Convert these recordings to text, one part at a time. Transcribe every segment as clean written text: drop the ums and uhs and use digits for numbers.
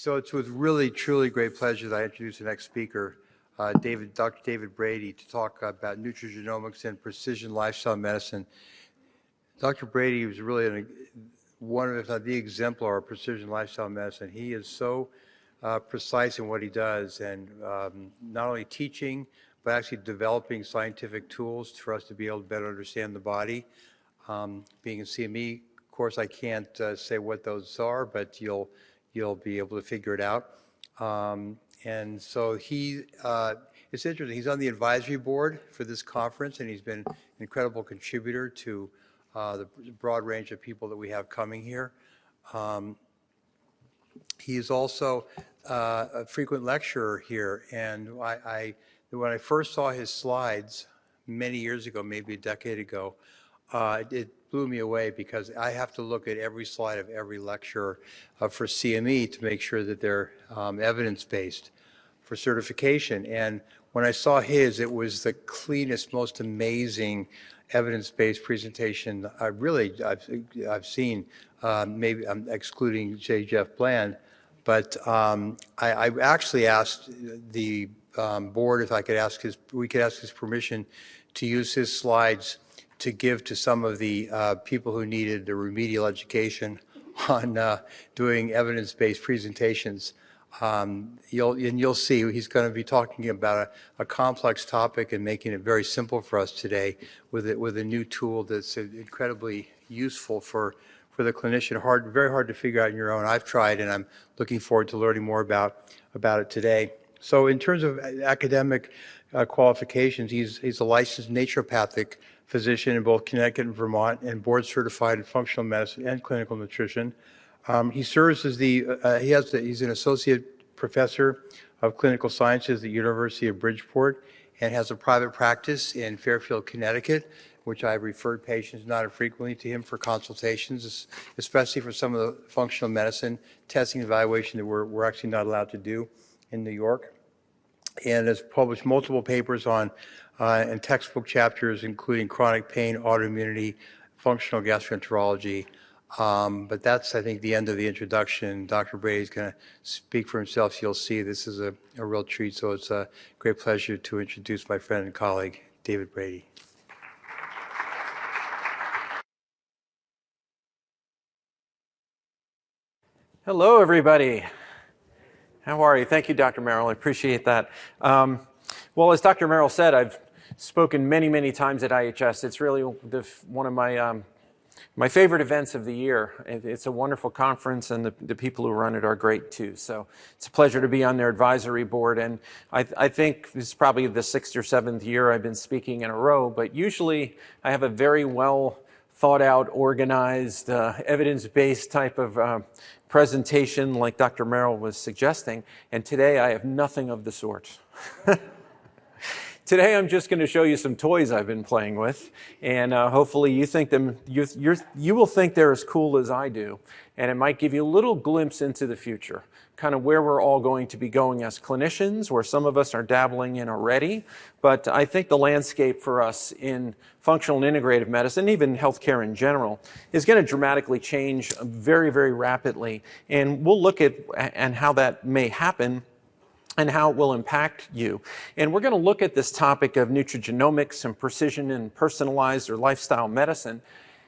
So it's with really, truly great pleasure that I introduce the next speaker, Dr. David Brady, to talk about nutrigenomics and precision lifestyle medicine. Dr. Brady was really one of, if not the exemplar of precision lifestyle medicine. He is so precise in what he does, and not only teaching, but actually developing scientific tools for us to be able to better understand the body. Being a CME, of course, I can't say what those are, but you'll be able to figure it out. And so it's interesting, he's on the advisory board for this conference, and he's been an incredible contributor to the broad range of people that we have coming here. He is also a frequent lecturer here, and when I first saw his slides many years ago, maybe a decade ago, it blew me away because I have to look at every slide of every lecture for CME to make sure that they're evidence-based for certification. And when I saw his, it was the cleanest, most amazing evidence-based presentation I've seen. Maybe I'm excluding J. Jeff Bland, but I actually asked the board if we could ask his permission to use his slides to give to some of the people who needed the remedial education on doing evidence-based presentations. You'll see he's going to be talking about a complex topic and making it very simple for us today with a new tool that's incredibly useful for the clinician. Very hard to figure out on your own. I've tried, and I'm looking forward to learning more about it today. So in terms of academic qualifications, he's a licensed naturopathic physician in both Connecticut and Vermont, and board certified in functional medicine and clinical nutrition. He serves as he's an associate professor of clinical sciences at the University of Bridgeport, and has a private practice in Fairfield, Connecticut, which I've referred patients not infrequently to him for consultations, especially for some of the functional medicine testing and evaluation that we're actually not allowed to do in New York, and has published multiple papers on and textbook chapters including chronic pain, autoimmunity, functional gastroenterology. But that's, I think, the end of the introduction. Dr. Brady is going to speak for himself. So you'll see this is a real treat. So it's a great pleasure to introduce my friend and colleague, David Brady. Hello, everybody. How are you? Thank you, Dr. Merrill. I appreciate that. Well, as Dr. Merrill said, I've spoken many, many times at IHS. It's really one of my favorite events of the year. It's a wonderful conference, and the people who run it are great too. So it's a pleasure to be on their advisory board. And I think this is probably the 6th or 7th year I've been speaking in a row, but usually I have a very well thought out, organized, evidence-based type of presentation like Dr. Merrill was suggesting. And today I have nothing of the sort. Today I'm just going to show you some toys I've been playing with, and hopefully you think you will think they're as cool as I do, and it might give you a little glimpse into the future, kind of where we're all going to be going as clinicians, where some of us are dabbling in already. But I think the landscape for us in functional and integrative medicine, even healthcare in general, is going to dramatically change very, very rapidly, and we'll look at how that may happen and how it will impact you. And we're going to look at this topic of nutrigenomics and precision and personalized or lifestyle medicine.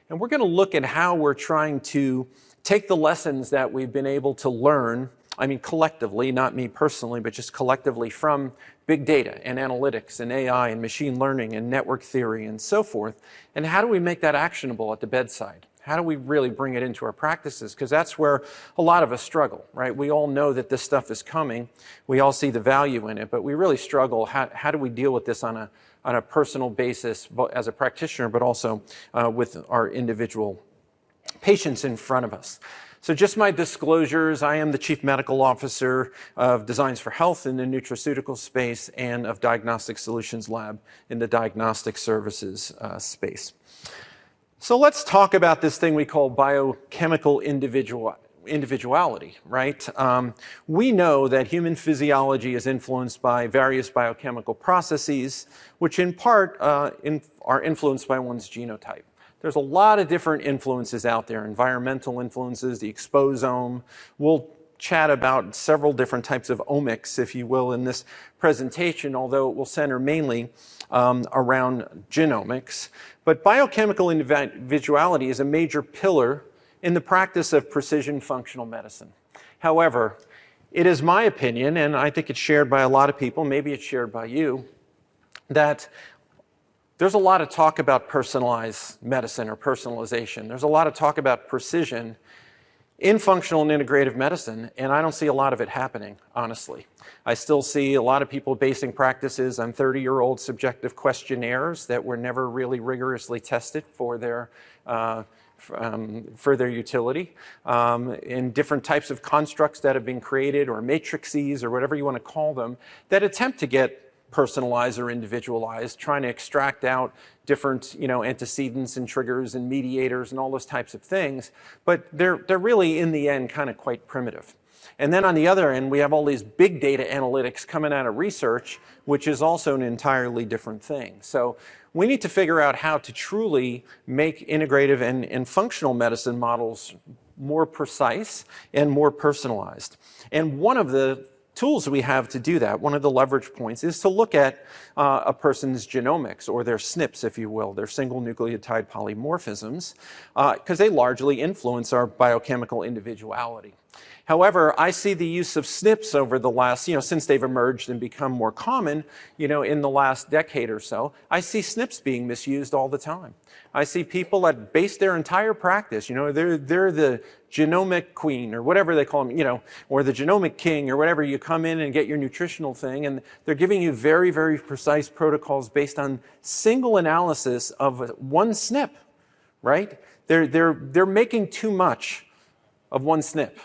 And we're going to look at how we're trying to take the lessons that we've been able to learn, I mean collectively, not me personally, but just collectively from big data and analytics and AI and machine learning and network theory and so forth. And how do we make that actionable at the bedside? How do we really bring it into our practices? Because that's where a lot of us struggle, right? We all know that this stuff is coming. We all see the value in it, but we really struggle. How do we deal with this on a personal basis as a practitioner, but also with our individual patients in front of us? So just my disclosures, I am the Chief Medical Officer of Designs for Health in the nutraceutical space and of Diagnostic Solutions Lab in the diagnostic services space. So let's talk about this thing we call biochemical individuality, right? We know that human physiology is influenced by various biochemical processes, which in part are influenced by one's genotype. There's a lot of different influences out there, environmental influences, the exposome. We'll chat about several different types of omics, if you will, in this presentation, although it will center mainly around genomics. But biochemical individuality is a major pillar in the practice of precision functional medicine. However, it is my opinion, and I think it's shared by a lot of people, maybe it's shared by you, that there's a lot of talk about personalized medicine or personalization. There's a lot of talk about precision in functional and integrative medicine, and I don't see a lot of it happening, honestly. I still see a lot of people basing practices on 30-year-old subjective questionnaires that were never really rigorously tested for their utility, in different types of constructs that have been created, or matrices, or whatever you want to call them, that attempt to get personalized or individualized, trying to extract out different, antecedents and triggers and mediators and all those types of things. But they're really, in the end, kind of quite primitive. And then on the other end, we have all these big data analytics coming out of research, which is also an entirely different thing. So we need to figure out how to truly make integrative and functional medicine models more precise and more personalized. And one of the tools we have to do that, one of the leverage points, is to look at a person's genomics, or their SNPs, if you will, their single nucleotide polymorphisms, because they largely influence our biochemical individuality. However, I see the use of SNPs over the last, since they've emerged and become more common, in the last decade or so, I see SNPs being misused all the time. I see people that base their entire practice, they're the genomic queen, or whatever they call them, or the genomic king, or whatever. You come in and get your nutritional thing, and they're giving you very, very precise protocols based on single analysis of one SNP, right? They're making too much of one SNP.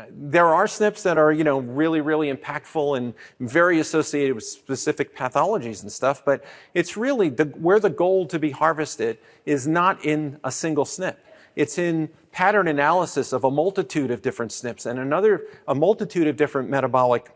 There are SNPs that are, really, really impactful and very associated with specific pathologies and stuff, but it's really where the gold to be harvested is not in a single SNP. It's in pattern analysis of a multitude of different SNPs and a multitude of different metabolic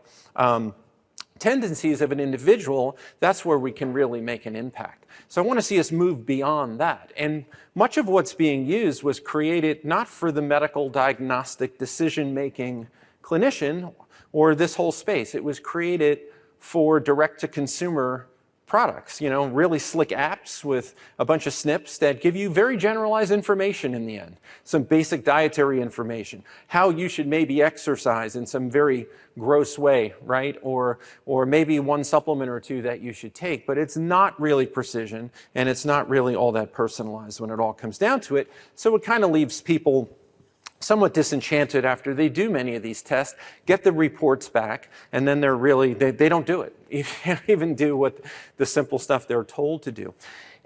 tendencies of an individual. That's where we can really make an impact. So I want to see us move beyond that. And much of what's being used was created not for the medical diagnostic decision-making clinician or this whole space. It was created for direct-to-consumer products, really slick apps with a bunch of SNPs that give you very generalized information in the end. Some basic dietary information, how you should maybe exercise in some very gross way, right? Or maybe one supplement or two that you should take, but it's not really precision, and it's not really all that personalized when it all comes down to it. So it kind of leaves people somewhat disenchanted after they do many of these tests, get the reports back, and then they don't do it. Even do what the simple stuff they're told to do.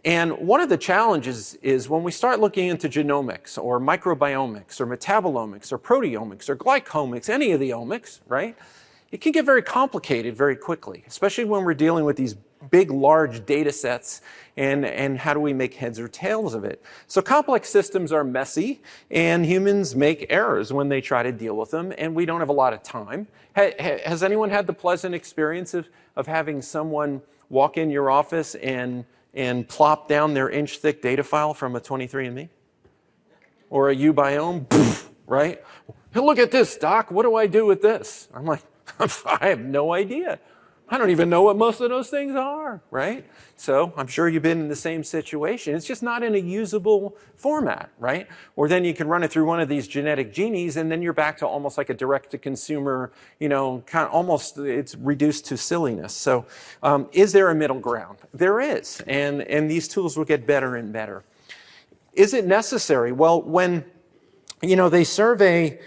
And one of the challenges is when we start looking into genomics or microbiomics or metabolomics or proteomics or glycomics, any of the omics, right? It can get very complicated very quickly, especially when we're dealing with these big, large data sets, and how do we make heads or tails of it? So complex systems are messy, and humans make errors when they try to deal with them, and we don't have a lot of time. Has anyone had the pleasant experience of having someone walk in your office and plop down their inch-thick data file from a 23andMe? Or a uBiome, right? Hey, look at this, doc, what do I do with this? I'm like, I have no idea. I don't even know what most of those things are, right? So I'm sure you've been in the same situation. It's just not in a usable format, right? Or then you can run it through one of these genetic genies, and then you're back to almost like a direct-to-consumer, kind of almost, it's reduced to silliness. So is there a middle ground? There is, and these tools will get better and better. Is it necessary? Well, when they survey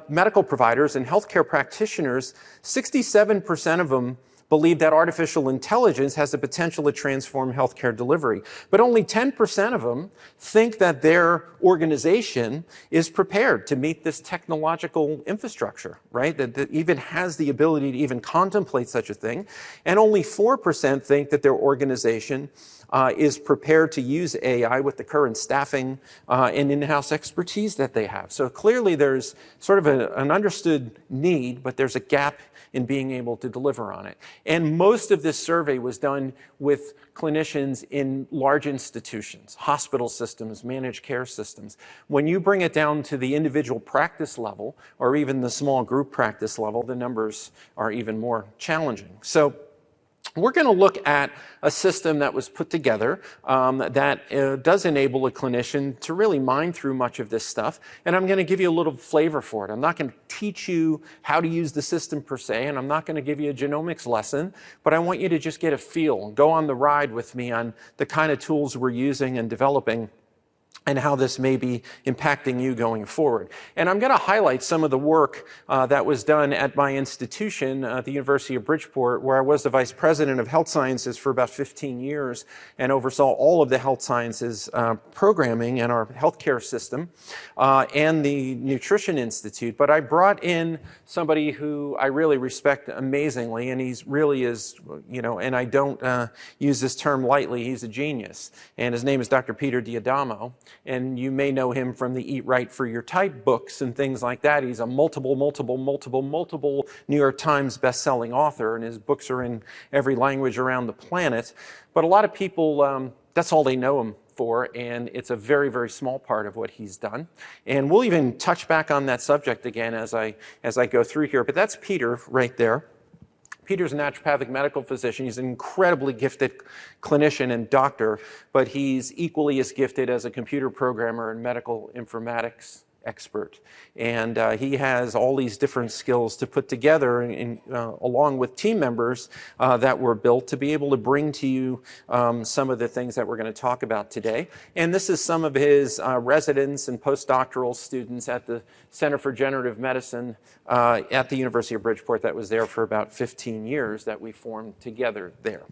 medical providers and healthcare practitioners, 67% of them believe that artificial intelligence has the potential to transform healthcare delivery. But only 10% of them think that their organization is prepared to meet this technological infrastructure, right? That even has the ability to even contemplate such a thing. And only 4% think that their organization is prepared to use AI with the current staffing and in-house expertise that they have. So clearly there's sort of an understood need, but there's a gap in being able to deliver on it. And most of this survey was done with clinicians in large institutions, hospital systems, managed care systems. When you bring it down to the individual practice level, or even the small group practice level, the numbers are even more challenging. So we're going to look at a system that was put together that does enable a clinician to really mine through much of this stuff. And I'm going to give you a little flavor for it. I'm not going to teach you how to use the system per se, and I'm not going to give you a genomics lesson, but I want you to just get a feel and go on the ride with me on the kind of tools we're using and developing and how this may be impacting you going forward. And I'm going to highlight some of the work that was done at my institution, the University of Bridgeport, where I was the vice president of health sciences for about 15 years and oversaw all of the health sciences programming in our healthcare system and the Nutrition Institute. But I brought in somebody who I really respect amazingly, and he's really is, you know, and I don't use this term lightly, he's a genius. And his name is Dr. Peter D'Adamo. And you may know him from the Eat Right for Your Type books and things like that. He's a multiple New York Times best-selling author, and his books are in every language around the planet. But a lot of people, that's all they know him for, and it's a very, very small part of what he's done. And we'll even touch back on that subject again as I go through here. But that's Peter right there. Peter's a naturopathic medical physician. He's an incredibly gifted clinician and doctor, but he's equally as gifted as a computer programmer and medical informatics expert. And he has all these different skills to put together along with team members that were built to be able to bring to you some of the things that we're going to talk about today. And this is some of his residents and postdoctoral students at the Center for Generative Medicine at the University of Bridgeport that was there for about 15 years that we formed together there.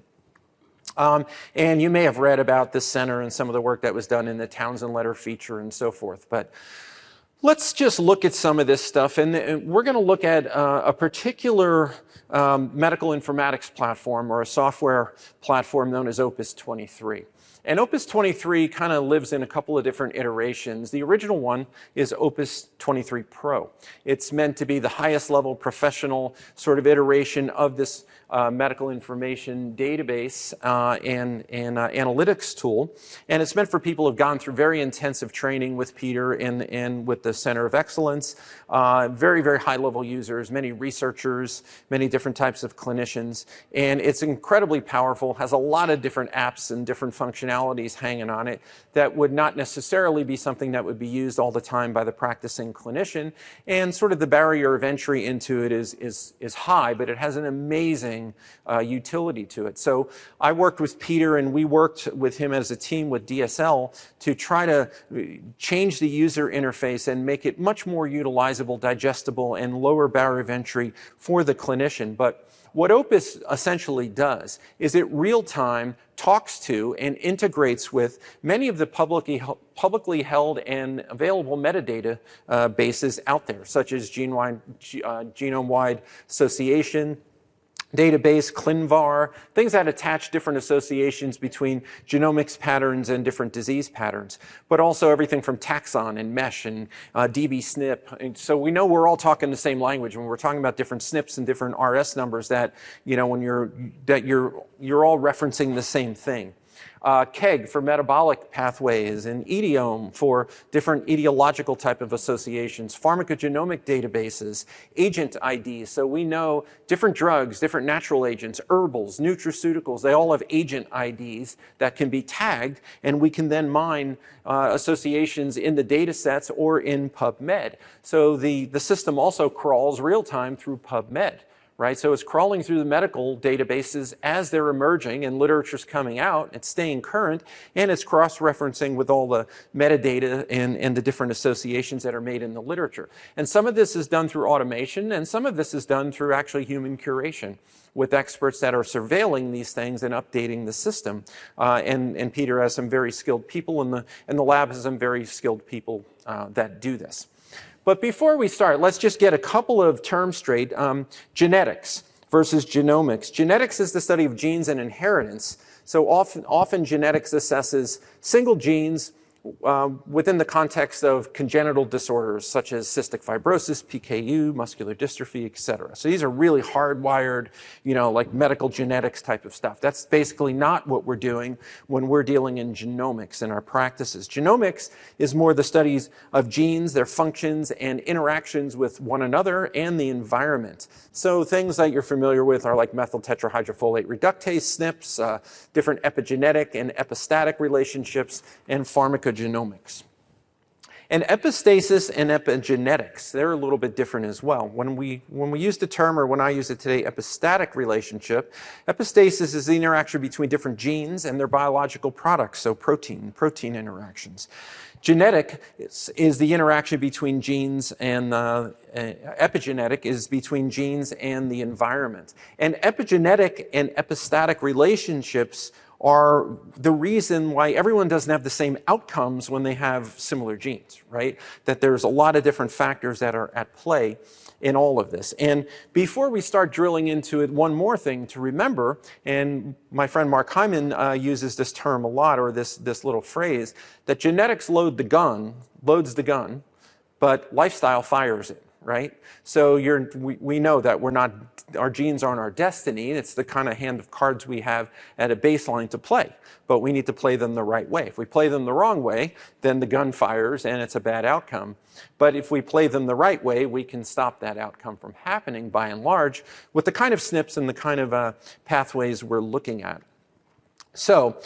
And you may have read about this center and some of the work that was done in the Townsend Letter feature and so forth. But let's just look at some of this stuff, and we're going to look at a particular medical informatics platform or a software platform known as Opus-23. And Opus-23 kind of lives in a couple of different iterations. The original one is Opus-23 Pro. It's meant to be the highest level professional sort of iteration of this medical information database and analytics tool. And it's meant for people who have gone through very intensive training with Peter and with the Center of Excellence. Very, very high level users, many researchers, many different types of clinicians. And it's incredibly powerful, has a lot of different apps and different functionalities hanging on it that would not necessarily be something that would be used all the time by the practicing clinician. And sort of the barrier of entry into it is high, but it has an amazing utility to it. So I worked with Peter, and we worked with him as a team with DSL to try to change the user interface and make it much more utilizable, digestible, and lower barrier of entry for the clinician. But what Opus essentially does is it real-time talks to and integrates with many of the publicly held and available metadata bases out there, such as genome-wide association database, ClinVar, things that attach different associations between genomics patterns and different disease patterns, but also everything from taxon and mesh and dbSNP. And so we know we're all talking the same language when we're talking about different SNPs and different RS numbers that, you know, when you're all referencing the same thing. KEG for metabolic pathways, and Etiome for different etiological type of associations, pharmacogenomic databases, agent IDs. So we know different drugs, different natural agents, herbals, nutraceuticals, they all have agent IDs that can be tagged, and we can then mine associations in the data sets or in PubMed. So the system also crawls real time through PubMed. Right? So it's crawling through the medical databases as they're emerging and literature's coming out, it's staying current, and it's cross-referencing with all the metadata and the different associations that are made in the literature. And some of this is done through automation, and some of this is done through actually human curation with experts that are surveilling these things and updating the system. And Peter has some very skilled people, and the lab has some very skilled people that do this. But before we start, let's just get a couple of terms straight. Genetics versus genomics. Genetics is the study of genes and inheritance. So often genetics assesses single genes within the context of congenital disorders such as cystic fibrosis, PKU, muscular dystrophy, et cetera. So these are really hardwired, like medical genetics type of stuff. That's basically not what we're doing when we're dealing in genomics in our practices. Genomics is more the studies of genes, their functions, and interactions with one another and the environment. So things that you're familiar with are like methyl tetrahydrofolate reductase, SNPs, different epigenetic and epistatic relationships, and pharmacogenomics. And epistasis and epigenetics, they're a little bit different as well. When we use the term, or when I use it today, epistatic relationship, epistasis is the interaction between different genes and their biological products, so protein interactions. Genetic is the interaction between genes, and epigenetic is between genes and the environment. And epigenetic and epistatic relationships are the reason why everyone doesn't have the same outcomes when they have similar genes, right? That there's a lot of different factors that are at play in all of this. And before we start drilling into it, one more thing to remember, and my friend Mark Hyman uses this term a lot, or this little phrase, that genetics loads the gun, but lifestyle fires it. Right? So we know that our genes aren't our destiny. It's the kind of hand of cards we have at a baseline to play, but we need to play them the right way. If we play them the wrong way, then the gun fires and it's a bad outcome. But if we play them the right way, we can stop that outcome from happening by and large with the kind of SNPs and the kind of pathways we're looking at. So,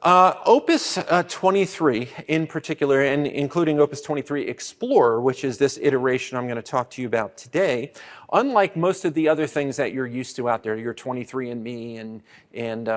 Opus-23 in particular, and including Opus-23 Explorer, which is this iteration I'm going to talk to you about today, unlike most of the other things that you're used to out there, your 23andMe and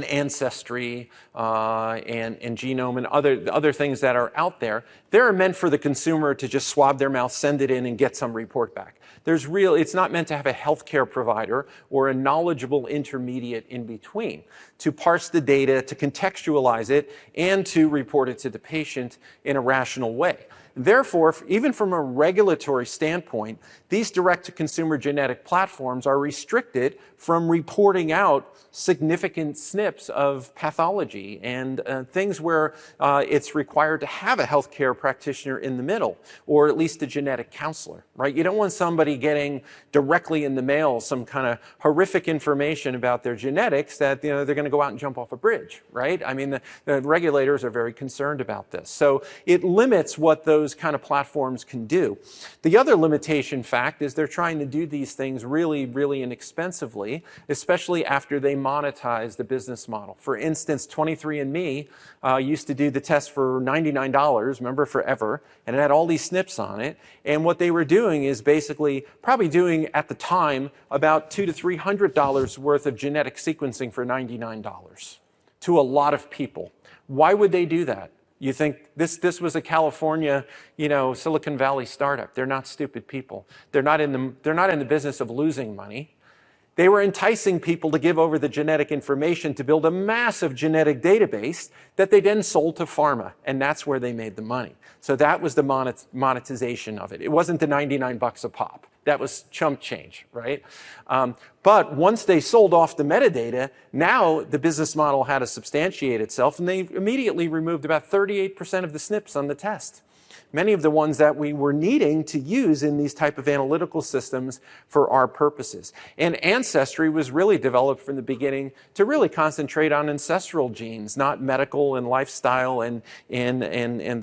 Ancestry and Genome and other things that are out there, they're meant for the consumer to just swab their mouth, send it in, and get some report back. It's not meant to have a healthcare provider or a knowledgeable intermediate in between to parse the data, to contextualize it, and to report it to the patient in a rational way. Therefore, even from a regulatory standpoint, these direct-to-consumer genetic platforms are restricted from reporting out significant SNPs of pathology and things where it's required to have a healthcare practitioner in the middle, or at least a genetic counselor, right? You don't want somebody getting directly in the mail some kind of horrific information about their genetics that they're going to go out and jump off a bridge, right? I mean, the regulators are very concerned about this. So it limits what those kind of platforms can do. The other limitation fact is they're trying to do these things really, really inexpensively, especially after they monetize the business model. For instance, 23andMe used to do the test for $99, remember, forever, and it had all these SNPs on it. And what they were doing is basically probably doing at the time about $200 to $300 worth of genetic sequencing for $99 to a lot of people. Why would they do that? You think this was a California, Silicon Valley startup. They're not stupid people. They're not in the business of losing money. They were enticing people to give over the genetic information to build a massive genetic database that they then sold to pharma, and that's where they made the money. So that was the monetization of it. It wasn't the $99 a pop. That was chump change, right? But once they sold off the metadata, now the business model had to substantiate itself, and they immediately removed about 38% of the SNPs on the test. Many of the ones that we were needing to use in these type of analytical systems for our purposes. And Ancestry was really developed from the beginning to really concentrate on ancestral genes, not medical and lifestyle and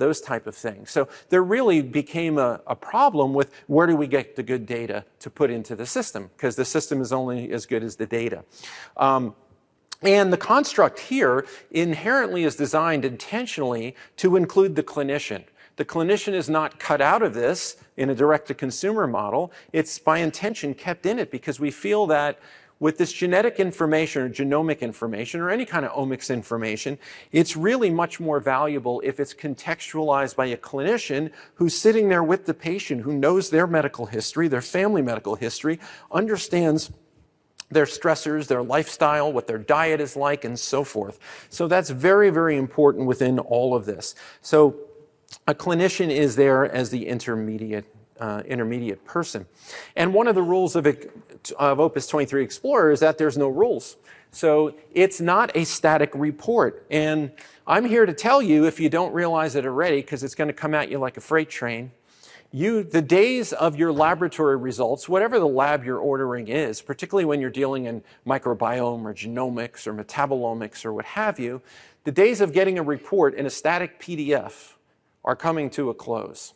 those type of things. So there really became a problem with where do we get the good data to put into the system, because the system is only as good as the data. And the construct here inherently is designed intentionally to include the clinician. The clinician is not cut out of this in a direct-to-consumer model. It's by intention kept in it because we feel that with this genetic information or genomic information or any kind of omics information, it's really much more valuable if it's contextualized by a clinician who's sitting there with the patient, who knows their medical history, their family medical history, understands their stressors, their lifestyle, what their diet is like, and so forth. So that's very, very important within all of this. So a clinician is there as the intermediate intermediate person. And one of the rules of Opus-23 Explorer is that there's no rules. So it's not a static report. And I'm here to tell you, if you don't realize it already, because it's going to come at you like a freight train, the days of your laboratory results, whatever the lab you're ordering is, particularly when you're dealing in microbiome or genomics or metabolomics or what have you, the days of getting a report in a static PDF are coming to a close.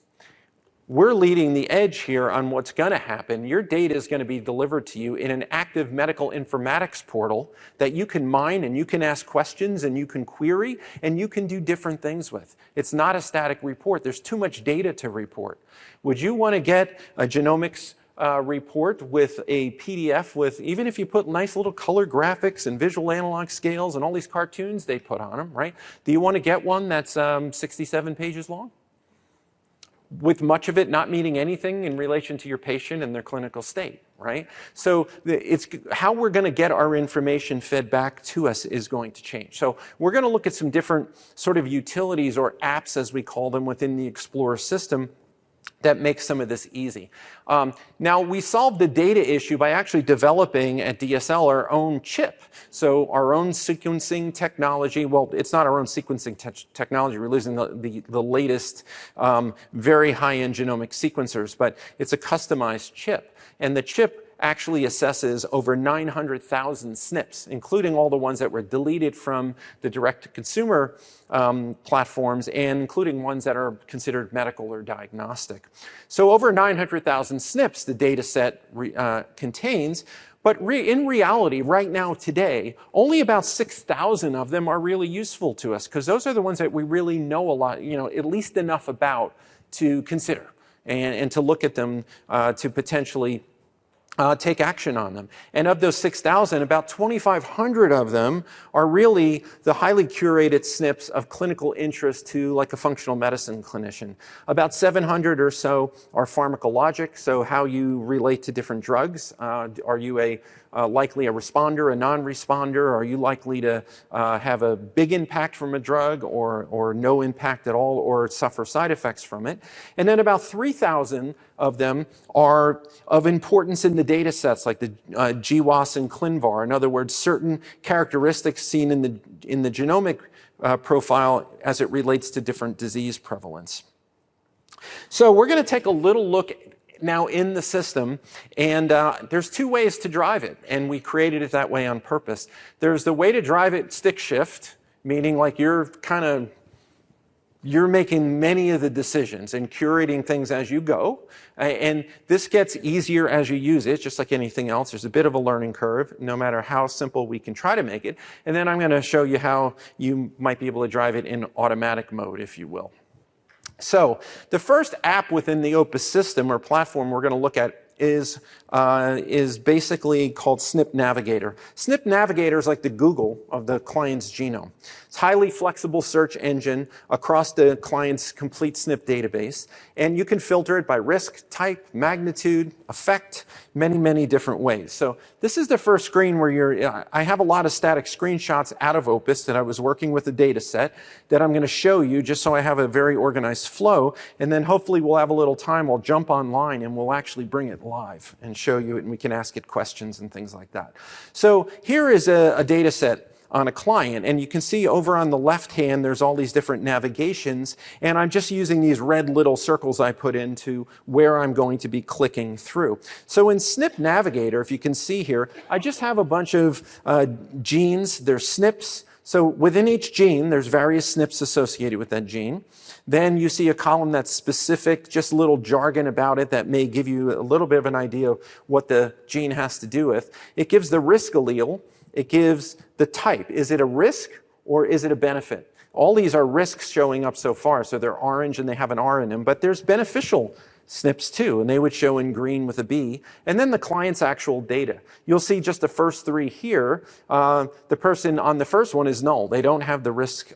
We're leading the edge here on what's going to happen. Your data is going to be delivered to you in an active medical informatics portal that you can mine and you can ask questions and you can query and you can do different things with. It's not a static report. There's too much data to report. Would you want to get a genomics report with a PDF with, even if you put nice little color graphics and visual analog scales and all these cartoons they put on them, right? Do you want to get one that's 67 pages long? With much of it not meaning anything in relation to your patient and their clinical state, right? So it's how we're going to get our information fed back to us is going to change. So we're going to look at some different sort of utilities or apps, as we call them, within the Explorer system that makes some of this easy. Now, we solved the data issue by actually developing at DSL our own chip. So our own sequencing technology, well, it's not our own sequencing technology, we're using the latest very high-end genomic sequencers, but it's a customized chip. And the chip actually assesses over 900,000 SNPs, including all the ones that were deleted from the direct-to-consumer platforms and including ones that are considered medical or diagnostic. So over 900,000 SNPs the data set contains, but in reality, right now, today, only about 6,000 of them are really useful to us because those are the ones that we really know a lot, at least enough about to consider and to look at them to potentially take action on them. And of those 6,000, about 2,500 of them are really the highly curated SNPs of clinical interest to like a functional medicine clinician. About 700 or so are pharmacologic, so how you relate to different drugs. Are you likely a responder, a non-responder? Are you likely to have a big impact from a drug or no impact at all or suffer side effects from it? And then about 3,000 of them are of importance in the data sets like the GWAS and ClinVar. In other words, certain characteristics seen in the genomic profile as it relates to different disease prevalence. So we're going to take a little look now in the system, and there's two ways to drive it, and we created it that way on purpose. There's the way to drive it stick shift, meaning like you're making many of the decisions and curating things as you go, and this gets easier as you use it, just like anything else. There's a bit of a learning curve, no matter how simple we can try to make it, and then I'm going to show you how you might be able to drive it in automatic mode, if you will. So the first app within the Opus system or platform we're going to look at is basically called Snip Navigator. Snip Navigator is like the Google of the client's genome. It's a highly flexible search engine across the client's complete SNP database, and you can filter it by risk, type, magnitude, effect, many, many different ways. So this is the first screen where I have a lot of static screenshots out of Opus that I was working with a data set that I'm going to show you just so I have a very organized flow, and then hopefully we'll have a little time, I'll jump online and we'll actually bring it live and show you it, and we can ask it questions and things like that. So here is a data set on a client, and you can see over on the left hand there's all these different navigations, and I'm just using these red little circles I put into where I'm going to be clicking through. So in Snip Navigator, if you can see here, I just have a bunch of genes, there's SNPs. So within each gene, there's various SNPs associated with that gene. Then you see a column that's specific, just a little jargon about it that may give you a little bit of an idea of what the gene has to do with. It gives the risk allele. It gives the type. Is it a risk or is it a benefit? All these are risks showing up so far, so they're orange and they have an R in them, but there's beneficial SNPs too, and they would show in green with a B. And then the client's actual data. You'll see just the first three here. The person on the first one is null. They don't have the risk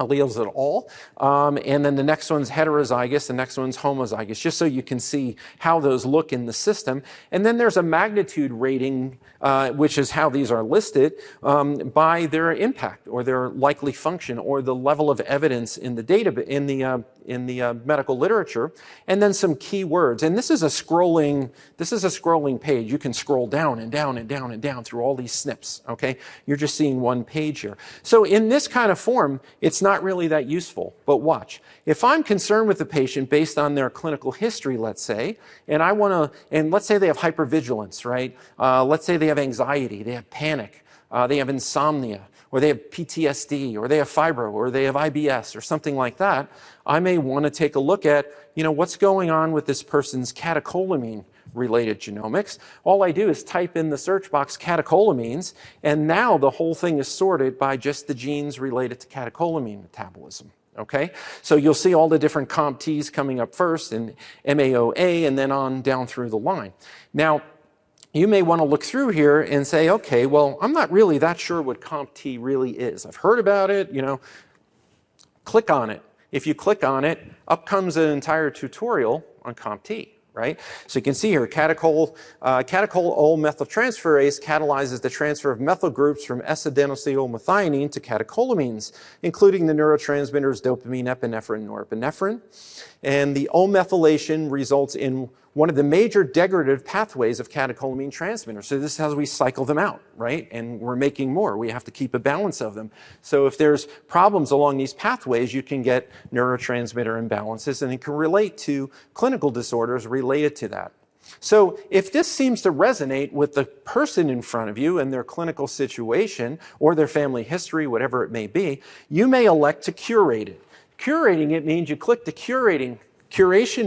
alleles at all. And then the next one's heterozygous, the next one's homozygous, just so you can see how those look in the system. And then there's a magnitude rating, which is how these are listed, by their impact or their likely function or the level of evidence in the data, in medical literature, and then some keywords. And this is a scrolling page. You can scroll down and down and down and down through all these SNPs, okay? You're just seeing one page here. So in this kind of form, it's not really that useful. But watch. If I'm concerned with the patient based on their clinical history, let's say, and let's say they have hypervigilance, right? Let's say they have anxiety, they have panic, they have insomnia, or they have PTSD, or they have fibro, or they have IBS, or something like that, I may want to take a look at, what's going on with this person's catecholamine-related genomics. All I do is type in the search box catecholamines, and now the whole thing is sorted by just the genes related to catecholamine metabolism. Okay, so you'll see all the different COMT coming up first, and MAOA, and then on down through the line. Now, you may want to look through here and say, okay, well, I'm not really that sure what COMT really is. I've heard about it, Click on it. If you click on it, up comes an entire tutorial on COMT, right? So you can see here, catechol methyltransferase catalyzes the transfer of methyl groups from S-adenosylmethionine to catecholamines, including the neurotransmitters dopamine, epinephrine, norepinephrine. And the O-methylation results in one of the major degradative pathways of catecholamine transmitters. So this is how we cycle them out, right? And we're making more. We have to keep a balance of them. So if there's problems along these pathways, you can get neurotransmitter imbalances, and it can relate to clinical disorders related to that. So if this seems to resonate with the person in front of you and their clinical situation or their family history, whatever it may be, you may elect to curate it. Curating it means you click the curation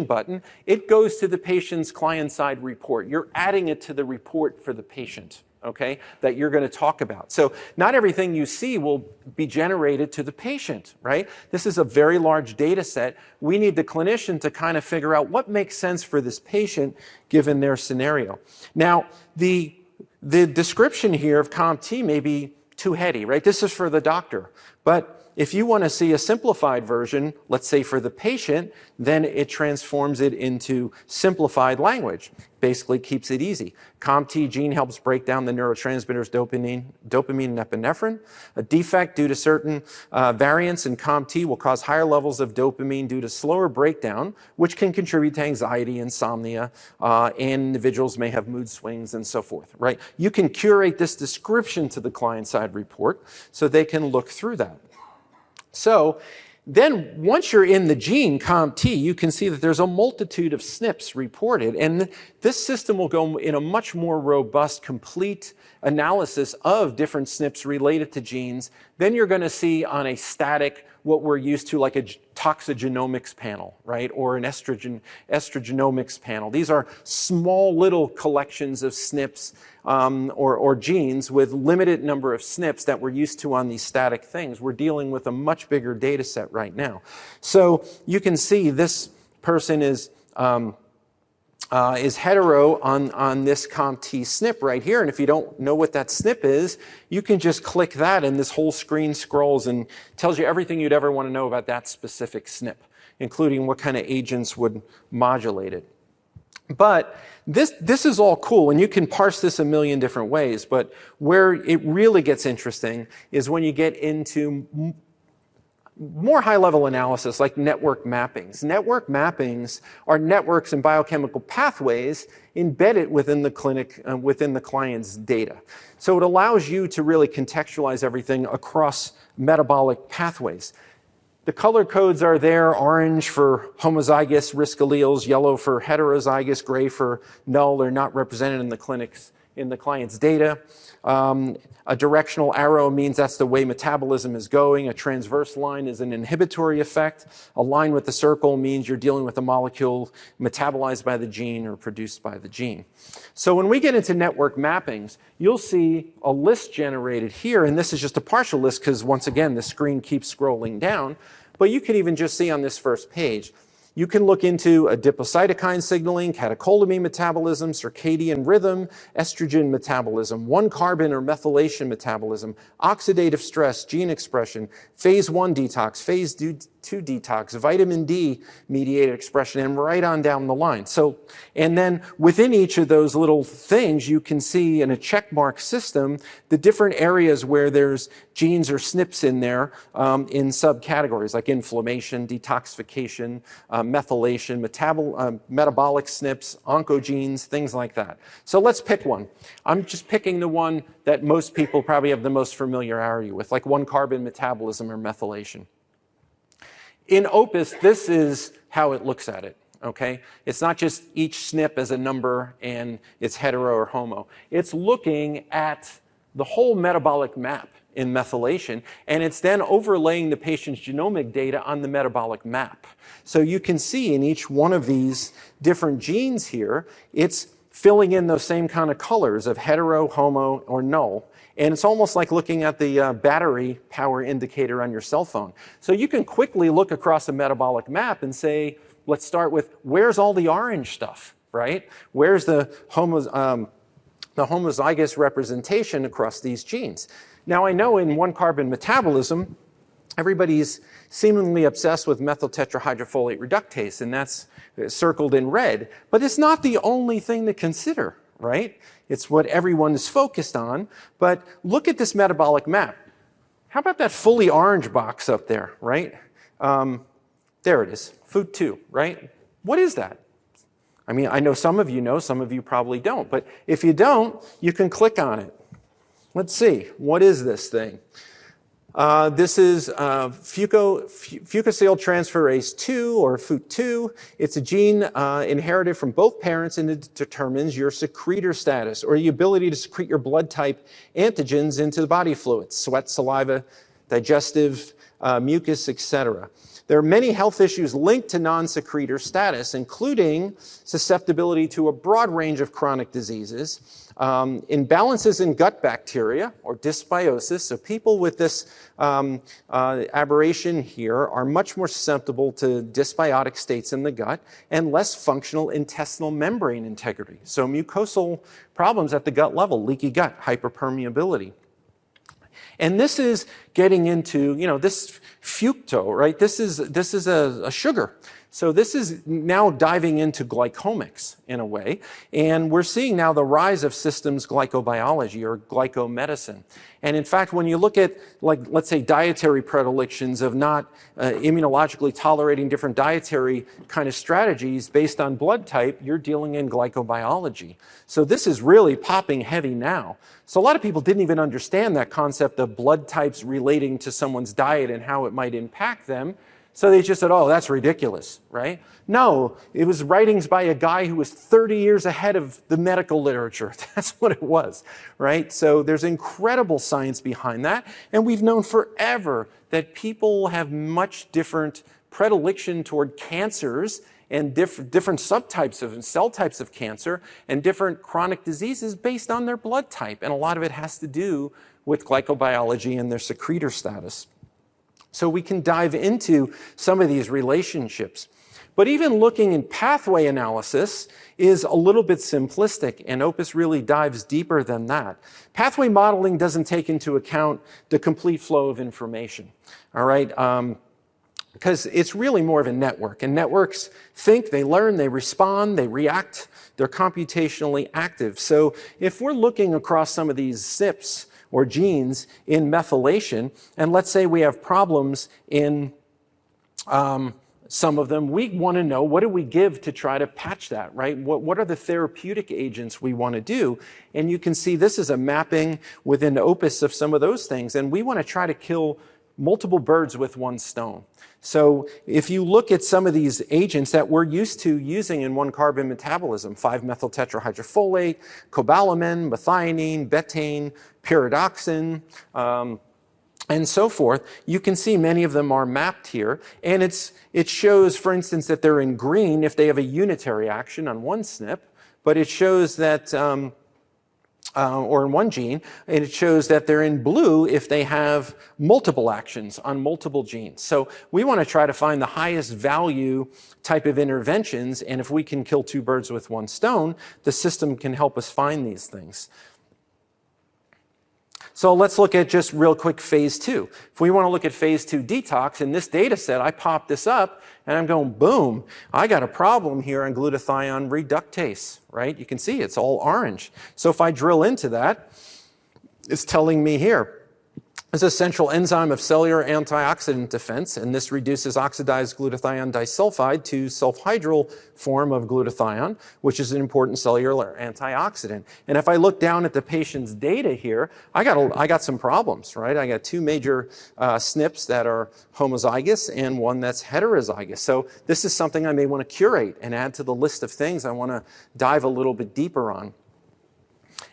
button, it goes to the patient's client-side report. You're adding it to the report for the patient, okay, that you're going to talk about. So not everything you see will be generated to the patient, right? This is a very large data set. We need the clinician to kind of figure out what makes sense for this patient given their scenario. Now, the description here of COMT may be too heady, right? This is for the doctor. But if you want to see a simplified version, let's say for the patient, then it transforms it into simplified language. Basically keeps it easy. COMT gene helps break down the neurotransmitters dopamine and epinephrine. A defect due to certain variants in COMT will cause higher levels of dopamine due to slower breakdown, which can contribute to anxiety, insomnia, and individuals may have mood swings and so forth, right? You can curate this description to the client-side report so they can look through that. So then once you're in the gene COMT, you can see that there's a multitude of SNPs reported, and this system will go in a much more robust, complete analysis of different SNPs related to genes than you're going to see on a static, what we're used to, like a toxigenomics panel, right, or an estrogenomics panel. These are small little collections of SNPs or genes with limited number of SNPs that we're used to on these static things. We're dealing with a much bigger data set right now. So you can see this person is hetero on this COMT SNP right here. And if you don't know what that SNP is, you can just click that and this whole screen scrolls and tells you everything you'd ever want to know about that specific SNP, including what kind of agents would modulate it. But this is all cool, and you can parse this a million different ways, but where it really gets interesting is when you get into more high-level analysis like network mappings. Network mappings are networks and biochemical pathways embedded within the clinic, within the client's data. So it allows you to really contextualize everything across metabolic pathways. The color codes are there: orange for homozygous risk alleles, yellow for heterozygous, gray for null or not represented in the client's data. A directional arrow means that's the way metabolism is going. A transverse line is an inhibitory effect. A line with the circle means you're dealing with a molecule metabolized by the gene or produced by the gene. So when we get into network mappings, you'll see a list generated here, and this is just a partial list because, once again, the screen keeps scrolling down. But you can even just see on this first page, You can look into adipocytokine signaling, catecholamine metabolism, circadian rhythm, estrogen metabolism, 1-carbon or methylation metabolism, oxidative stress, gene expression, phase 1 detox, phase 2 detox, vitamin D mediated expression, and right on down the line. So, and then within each of those little things, you can see in a checkmark system the different areas where there's genes or SNPs in there in subcategories like inflammation, detoxification, methylation, metabolic SNPs, oncogenes, things like that. So let's pick one. I'm just picking the one that most people probably have the most familiarity with, like 1-carbon metabolism or methylation. In Opus, this is how it looks at it, okay? It's not just each SNP as a number and it's hetero or homo. It's looking at the whole metabolic map in methylation, and it's then overlaying the patient's genomic data on the metabolic map. So you can see in each one of these different genes here, it's filling in those same kind of colors of hetero, homo, or null. And it's almost like looking at the battery power indicator on your cell phone. So you can quickly look across a metabolic map and say, let's start with, where's all the orange stuff, right? Where's the homozygous representation across these genes? Now, I know in 1-carbon metabolism, everybody's seemingly obsessed with methyl tetrahydrofolate reductase, and that's circled in red. But it's not the only thing to consider, right? It's what everyone is focused on. But look at this metabolic map. How about that fully orange box up there, right? There it is, food 2, right? What is that? I mean, I know some of you probably don't. But if you don't, you can click on it. Let's see, what is this thing? This is Fucotransferase 2, or FUT2. It's a gene inherited from both parents, and it determines your secretor status, or the ability to secrete your blood type antigens into the body fluids, sweat, saliva, digestive, mucus, etc. There are many health issues linked to non-secretor status, including susceptibility to a broad range of chronic diseases, imbalances in gut bacteria, or dysbiosis. So people with this aberration here are much more susceptible to dysbiotic states in the gut and less functional intestinal membrane integrity. So mucosal problems at the gut level, leaky gut, hyperpermeability. And this is getting into, this fructose, right? This is a sugar. So this is now diving into glycomics in a way. And we're seeing now the rise of systems glycobiology, or glycomedicine. And in fact, when you look at, like, let's say, dietary predilections of not immunologically tolerating different dietary kind of strategies based on blood type, you're dealing in glycobiology. So this is really popping heavy now. So a lot of people didn't even understand that concept of blood types relating to someone's diet and how it might impact them. So they just said, oh, that's ridiculous, right? No, it was writings by a guy who was 30 years ahead of the medical literature. That's what it was, right? So there's incredible science behind that. And we've known forever that people have much different predilection toward cancers and different subtypes of and cell types of cancer and different chronic diseases based on their blood type. And a lot of it has to do with glycobiology and their secretor status. So we can dive into some of these relationships. But even looking in pathway analysis is a little bit simplistic, and Opus really dives deeper than that. Pathway modeling doesn't take into account the complete flow of information, all right? Because it's really more of a network. And networks think, they learn, they respond, they react, they're computationally active. So if we're looking across some of these SNPs, or genes in methylation, and let's say we have problems in some of them, we want to know, what do we give to try to patch that, right? What are the therapeutic agents we want to do? And you can see this is a mapping within Opus of some of those things, and we want to try to kill multiple birds with one stone. So if you look at some of these agents that we're used to using in 1-carbon metabolism, 5-methyl tetrahydrofolate, cobalamin, methionine, betaine, pyridoxine, and so forth, you can see many of them are mapped here. And it shows, for instance, that they're in green if they have a unitary action on one SNP, but it shows that or in one gene, and it shows that they're in blue if they have multiple actions on multiple genes. So we want to try to find the highest value type of interventions, and if we can kill two birds with one stone, the system can help us find these things. So let's look at just real quick phase 2. If we want to look at phase 2 detox, in this data set, I pop this up and I'm going, boom, I got a problem here on glutathione reductase, right? You can see it's all orange. So if I drill into that, it's telling me here, it's a central enzyme of cellular antioxidant defense, and this reduces oxidized glutathione disulfide to sulfhydryl form of glutathione, which is an important cellular antioxidant. And if I look down at the patient's data here, I got some problems, right? I got two major SNPs that are homozygous and one that's heterozygous. So this is something I may want to curate and add to the list of things I want to dive a little bit deeper on.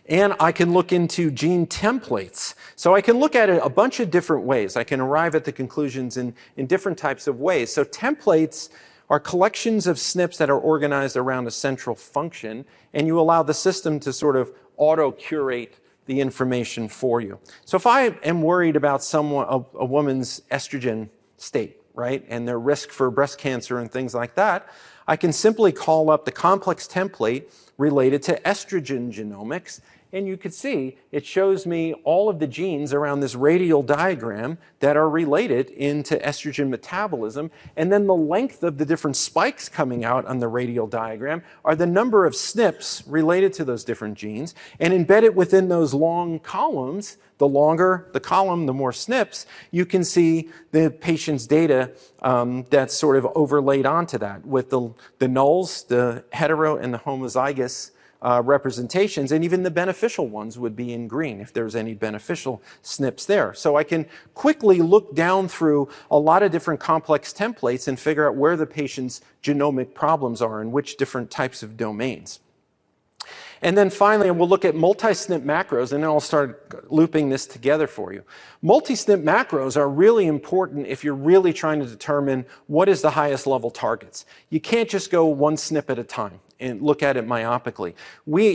And I can look into gene templates. So I can look at it a bunch of different ways. I can arrive at the conclusions in different types of ways. So templates are collections of SNPs that are organized around a central function, and you allow the system to sort of auto-curate the information for you. So if I am worried about a woman's estrogen state, right, and their risk for breast cancer and things like that, I can simply call up the complex template related to estrogen genomics, and you can see it shows me all of the genes around this radial diagram that are related into estrogen metabolism, and then the length of the different spikes coming out on the radial diagram are the number of SNPs related to those different genes, and embedded within those long columns, the longer the column, the more SNPs, you can see the patient's data that's sort of overlaid onto that with the nulls, the hetero, and the homozygous representations, and even the beneficial ones would be in green if there's any beneficial SNPs there. So I can quickly look down through a lot of different complex templates and figure out where the patient's genomic problems are in which different types of domains. And then finally, we'll look at multi-SNP macros, and then I'll start looping this together for you. Multi-SNP macros are really important if you're really trying to determine what is the highest level targets. You can't just go one SNP at a time and look at it myopically.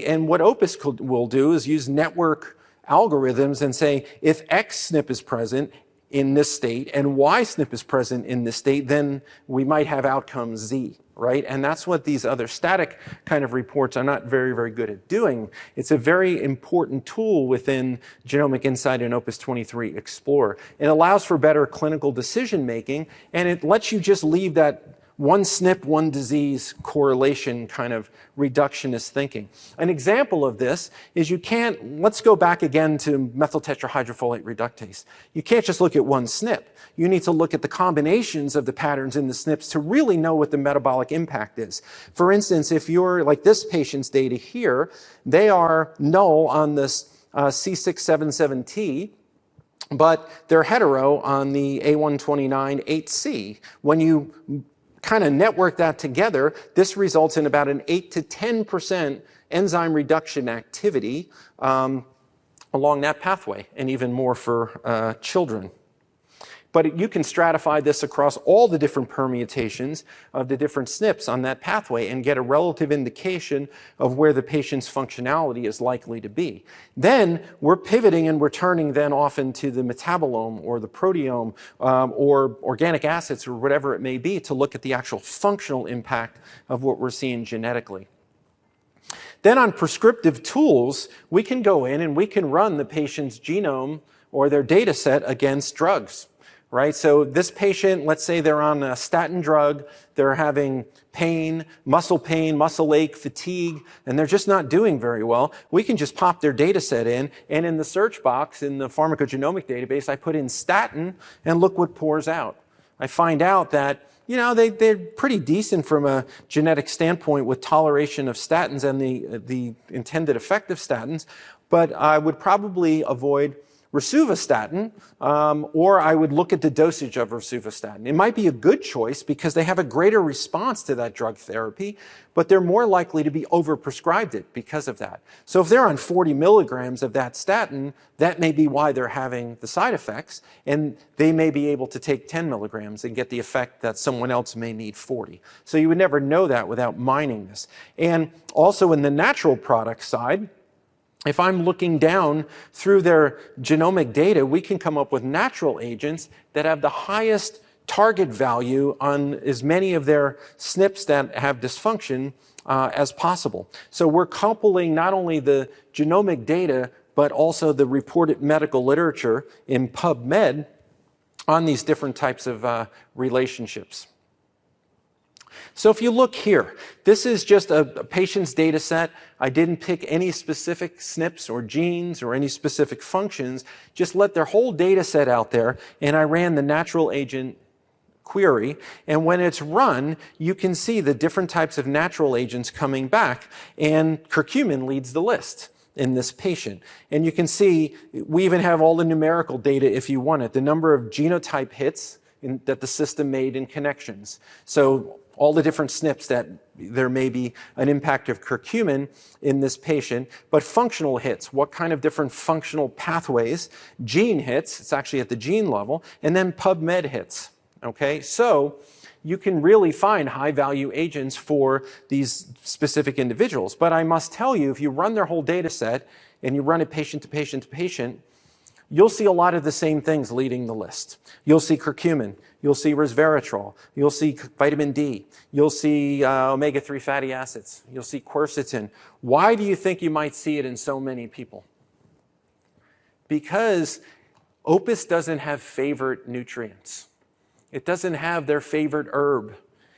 And what Opus will do is use network algorithms and say, if X SNP is present in this state and Y SNP is present in this state, then we might have outcome Z, right? And that's what these other static kind of reports are not very, very good at doing. It's a very important tool within Genomic Insight and Opus-23 Explorer. It allows for better clinical decision making, and it lets you just leave that one SNP, one disease correlation kind of reductionist thinking. An example of this is let's go back again to methyl tetrahydrofolate reductase. You can't just look at one SNP. You need to look at the combinations of the patterns in the SNPs to really know what the metabolic impact is. For instance, if you're like this patient's data here, they are null on this C677T, but they're hetero on the A129-8C. When you kind of network that together, this results in about an 8 to 10% enzyme reduction activity along that pathway, and even more for children. But you can stratify this across all the different permutations of the different SNPs on that pathway and get a relative indication of where the patient's functionality is likely to be. Then we're pivoting and we're turning then often to the metabolome or the proteome or organic acids or whatever it may be to look at the actual functional impact of what we're seeing genetically. Then on prescriptive tools, we can go in and we can run the patient's genome or their data set against drugs. Right? So this patient, let's say they're on a statin drug, they're having pain, muscle ache, fatigue, and they're just not doing very well. We can just pop their data set in, and in the search box in the pharmacogenomic database, I put in statin, and look what pours out. I find out that they're pretty decent from a genetic standpoint with toleration of statins and the intended effect of statins, but I would probably avoid rosuvastatin, or I would look at the dosage of rosuvastatin. It might be a good choice because they have a greater response to that drug therapy, but they're more likely to be overprescribed it because of that. So if they're on 40 milligrams of that statin, that may be why they're having the side effects, and they may be able to take 10 milligrams and get the effect that someone else may need 40. So you would never know that without mining this. And also in the natural product side, if I'm looking down through their genomic data, we can come up with natural agents that have the highest target value on as many of their SNPs that have dysfunction as possible. So we're coupling not only the genomic data, but also the reported medical literature in PubMed on these different types of relationships. So if you look here, this is just a patient's data set. I didn't pick any specific SNPs or genes or any specific functions, just let their whole data set out there, and I ran the natural agent query, and when it's run, you can see the different types of natural agents coming back, and curcumin leads the list in this patient. And you can see, we even have all the numerical data if you want it, the number of genotype hits that the system made in connections. So all the different SNPs that there may be an impact of curcumin in this patient, but functional hits, what kind of different functional pathways, gene hits, it's actually at the gene level, and then PubMed hits, okay? So you can really find high-value agents for these specific individuals. But I must tell you, if you run their whole data set and you run it patient to patient to patient, you'll see a lot of the same things leading the list. You'll see curcumin, you'll see resveratrol, you'll see vitamin D, you'll see omega-3 fatty acids, you'll see quercetin. Why do you think you might see it in so many people? Because Opus doesn't have favorite nutrients. It doesn't have their favorite herb.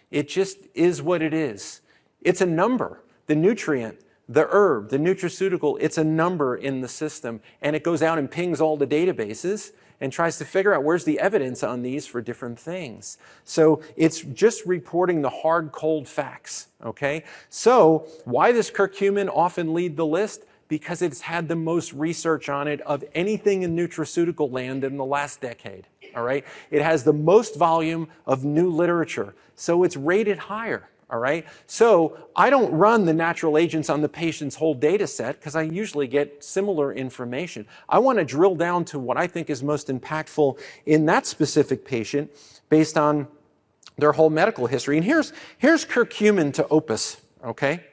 It just is what it is. It's a number. The nutrient, the herb, the nutraceutical, it's a number in the system, and it goes out and pings all the databases and tries to figure out where's the evidence on these for different things. So it's just reporting the hard, cold facts, okay? So why does curcumin often lead the list? Because it's had the most research on it of anything in nutraceutical land in the last decade, all right? It has the most volume of new literature, so it's rated higher. All right, so I don't run the natural agents on the patient's whole data set because I usually get similar information. I want to drill down to what I think is most impactful in that specific patient based on their whole medical history. And here's curcumin to Opus, okay?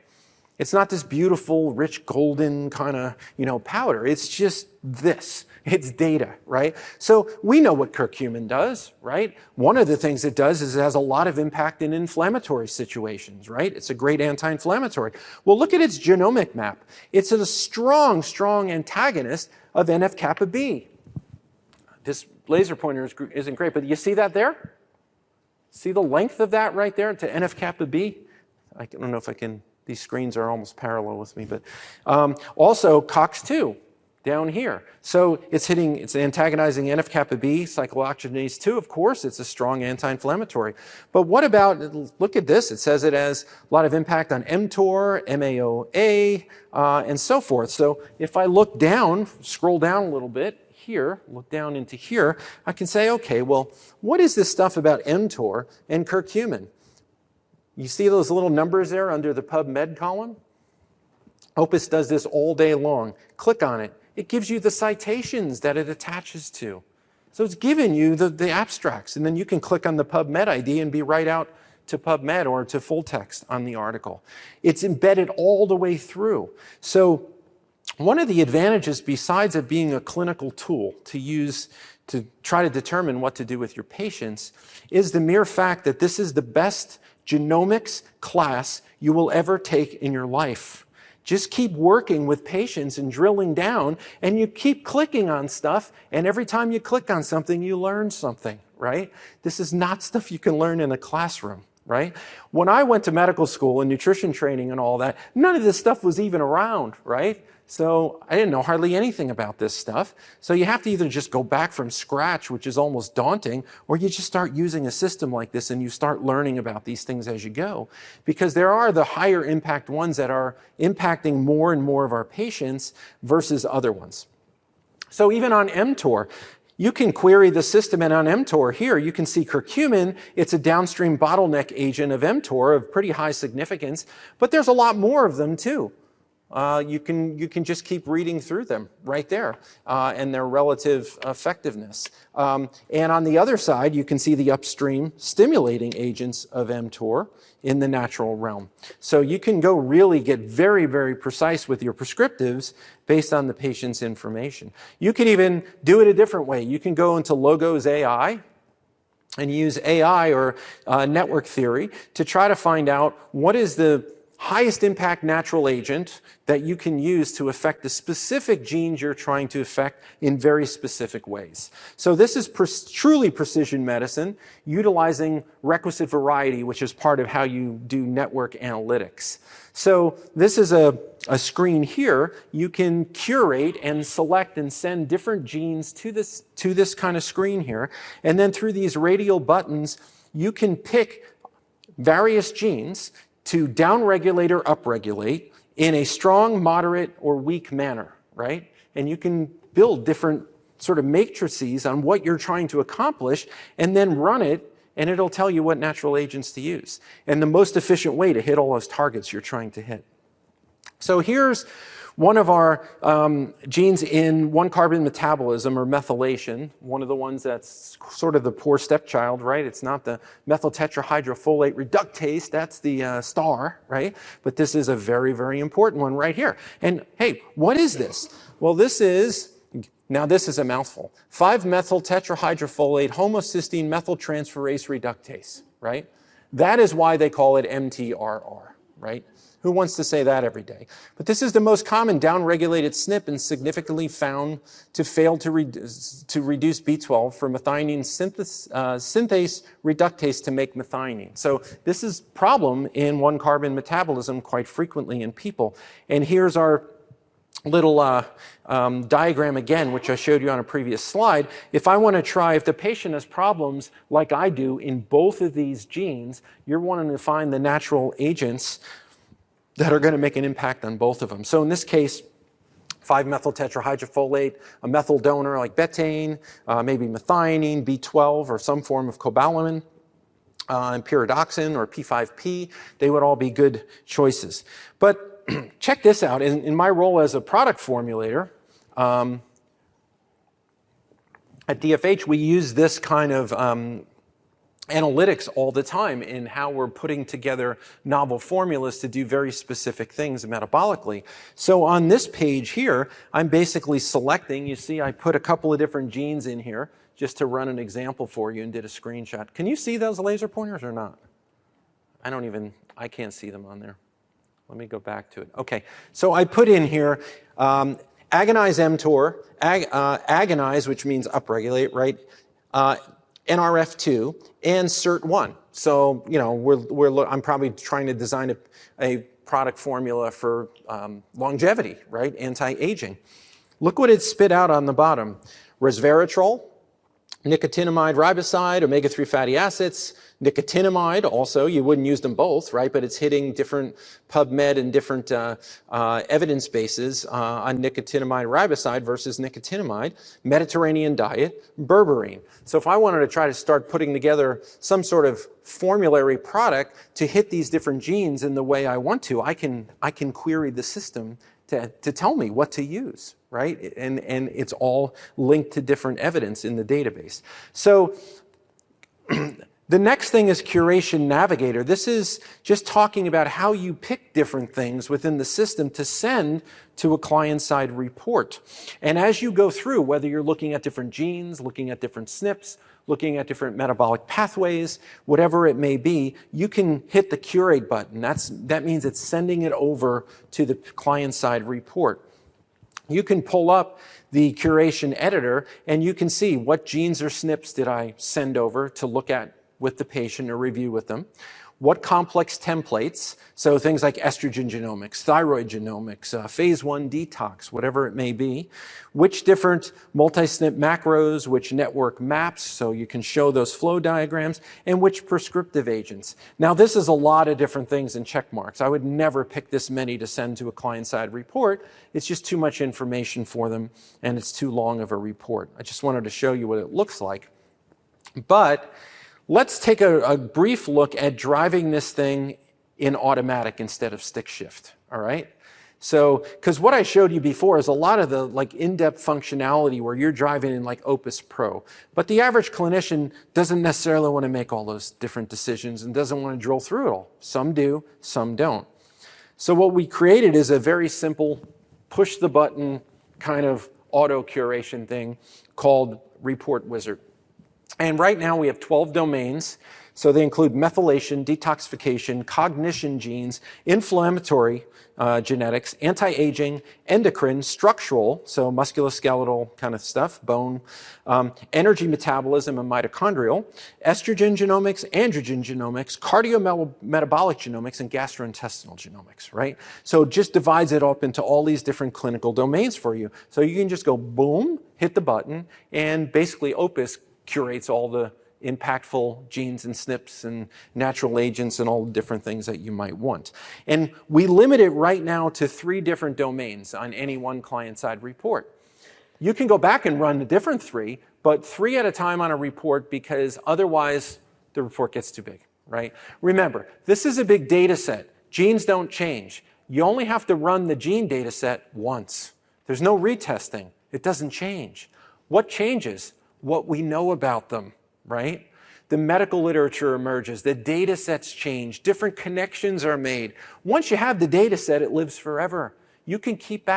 It's not this beautiful, rich, golden kind of, powder. It's just this. It's data, right? So we know what curcumin does, right? One of the things it does is it has a lot of impact in inflammatory situations, right? It's a great anti-inflammatory. Well, look at its genomic map. It's a strong, strong antagonist of NF-kappa B. This laser pointer isn't great, but you see that there? See the length of that right there to NF-kappa B? I don't know if I can, these screens are almost parallel with me, but also COX-2. Down here. So it's antagonizing NF-kappa B, cyclooxygenase 2, of course, it's a strong anti-inflammatory. But what about, look at this, it says it has a lot of impact on mTOR, MAOA, and so forth. So if I look down, scroll down a little bit here, look down into here, I can say, okay, well, what is this stuff about mTOR and curcumin? You see those little numbers there under the PubMed column? Opus does this all day long. Click on it. It gives you the citations that it attaches to. So it's giving you the abstracts, and then you can click on the PubMed ID and be right out to PubMed or to full text on the article. It's embedded all the way through. So one of the advantages, besides it being a clinical tool to use to try to determine what to do with your patients, is the mere fact that this is the best genomics class you will ever take in your life. Just keep working with patients and drilling down, and you keep clicking on stuff, and every time you click on something, you learn something, right? This is not stuff you can learn in a classroom, right? When I went to medical school and nutrition training and all that, none of this stuff was even around, right? So I didn't know hardly anything about this stuff. So you have to either just go back from scratch, which is almost daunting, or you just start using a system like this and you start learning about these things as you go. Because there are the higher impact ones that are impacting more and more of our patients versus other ones. So even on mTOR, you can query the system, and on mTOR here, you can see curcumin. It's a downstream bottleneck agent of mTOR of pretty high significance, but there's a lot more of them too. you can just keep reading through them right there and their relative effectiveness. And on the other side, you can see the upstream stimulating agents of mTOR in the natural realm. So you can go really get very, very precise with your prescriptives based on the patient's information. You can even do it a different way. You can go into Logos AI and use AI or network theory to try to find out what is the highest impact natural agent that you can use to affect the specific genes you're trying to affect in very specific ways. So this is truly precision medicine, utilizing requisite variety, which is part of how you do network analytics. So this is a screen here. You can curate and select and send different genes to this kind of screen here. And then through these radial buttons, you can pick various genes to downregulate or upregulate in a strong, moderate, or weak manner, right? And you can build different sort of matrices on what you're trying to accomplish and then run it, and it'll tell you what natural agents to use and the most efficient way to hit all those targets you're trying to hit. So here's one of our genes in one-carbon metabolism or methylation, one of the ones that's sort of the poor stepchild, right? It's not the methyl tetrahydrofolate reductase, that's the star, right? But this is a very, very important one right here. And hey, what is this? Well, this is a mouthful. 5-methyl tetrahydrofolate homocysteine methyltransferase reductase, right? That is why they call it MTRR, right? Who wants to say that every day? But this is the most common downregulated SNP and significantly found to fail to reduce B12 for methionine synthase reductase to make methionine. So this is a problem in one-carbon metabolism quite frequently in people. And here's our little diagram again, which I showed you on a previous slide. If I want to try, if the patient has problems like I do in both of these genes, you're wanting to find the natural agents that are going to make an impact on both of them. So in this case, 5-methyl tetrahydrofolate, a methyl donor like betaine, maybe methionine, B12, or some form of cobalamin, and pyridoxine or P5P, they would all be good choices. But check this out. In my role as a product formulator, at DFH, we use this kind of analytics all the time in how we're putting together novel formulas to do very specific things metabolically. So on this page here, I'm basically selecting, you see I put a couple of different genes in here just to run an example for you and did a screenshot. Can you see those laser pointers or not? I can't see them on there. Let me go back to it. Okay, so I put in here agonize mTOR, agonize, which means upregulate, right? NRF2 and SIRT1. So, you know, I'm probably trying to design a product formula for longevity, right? Anti-aging. Look what it spit out on the bottom. Resveratrol, nicotinamide riboside, omega-3 fatty acids, nicotinamide also, you wouldn't use them both, right? But it's hitting different PubMed and different evidence bases on nicotinamide riboside versus nicotinamide, Mediterranean diet, berberine. So if I wanted to try to start putting together some sort of formulary product to hit these different genes in the way I want to, I can query the system to tell me what to use, right? And it's all linked to different evidence in the database. So the next thing is Curation Navigator. This is just talking about how you pick different things within the system to send to a client-side report. And as you go through, whether you're looking at different genes, looking at different SNPs, looking at different metabolic pathways, whatever it may be, you can hit the curate button. That means it's sending it over to the client-side report. You can pull up the curation editor and you can see what genes or SNPs did I send over to look at with the patient or review with them. What complex templates, so things like estrogen genomics, thyroid genomics, phase 1 detox, whatever it may be. Which different multi-SNP macros, which network maps, so you can show those flow diagrams, and which prescriptive agents. Now this is a lot of different things in check marks. I would never pick this many to send to a client-side report. It's just too much information for them, and it's too long of a report. I just wanted to show you what it looks like. But let's take a brief look at driving this thing in automatic instead of stick shift, all right? So, because what I showed you before is a lot of the like in-depth functionality where you're driving in like Opus Pro. But the average clinician doesn't necessarily want to make all those different decisions and doesn't want to drill through it all. Some do, some don't. So what we created is a very simple push the button kind of auto curation thing called Report Wizard. And right now we have 12 domains. So they include methylation, detoxification, cognition genes, inflammatory genetics, anti-aging, endocrine, structural, so musculoskeletal kind of stuff, bone, energy metabolism and mitochondrial, estrogen genomics, androgen genomics, cardiometabolic genomics, and gastrointestinal genomics, right? So it just divides it up into all these different clinical domains for you. So you can just go boom, hit the button, and basically Opus curates all the impactful genes and SNPs and natural agents and all the different things that you might want. And we limit it right now to 3 different domains on any one client-side report. You can go back and run the different 3, but 3 at a time on a report because otherwise the report gets too big, right? Remember, this is a big data set. Genes don't change. You only have to run the gene data set once. There's no retesting. It doesn't change. What changes? What we know about them. Right? The medical literature emerges, the data sets change, different connections are made. Once you have the data set, it lives forever. You can keep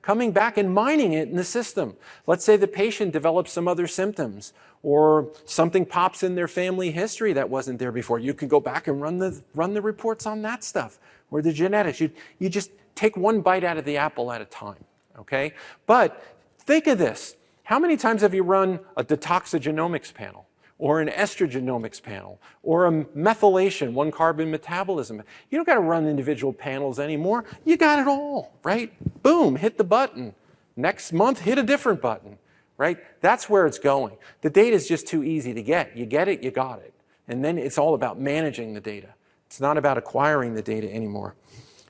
coming back and mining it in the system. Let's say the patient develops some other symptoms or something pops in their family history that wasn't there before. You can go back and run the reports on that stuff or the genetics. You just take one bite out of the apple at a time, okay? But think of this. How many times have you run a detoxigenomics panel? Or an estrogenomics panel, or a methylation, 1-carbon metabolism. You don't got to run individual panels anymore. You got it all, right? Boom, hit the button. Next month, hit a different button, right? That's where it's going. The data is just too easy to get. You get it, you got it. And then it's all about managing the data. It's not about acquiring the data anymore.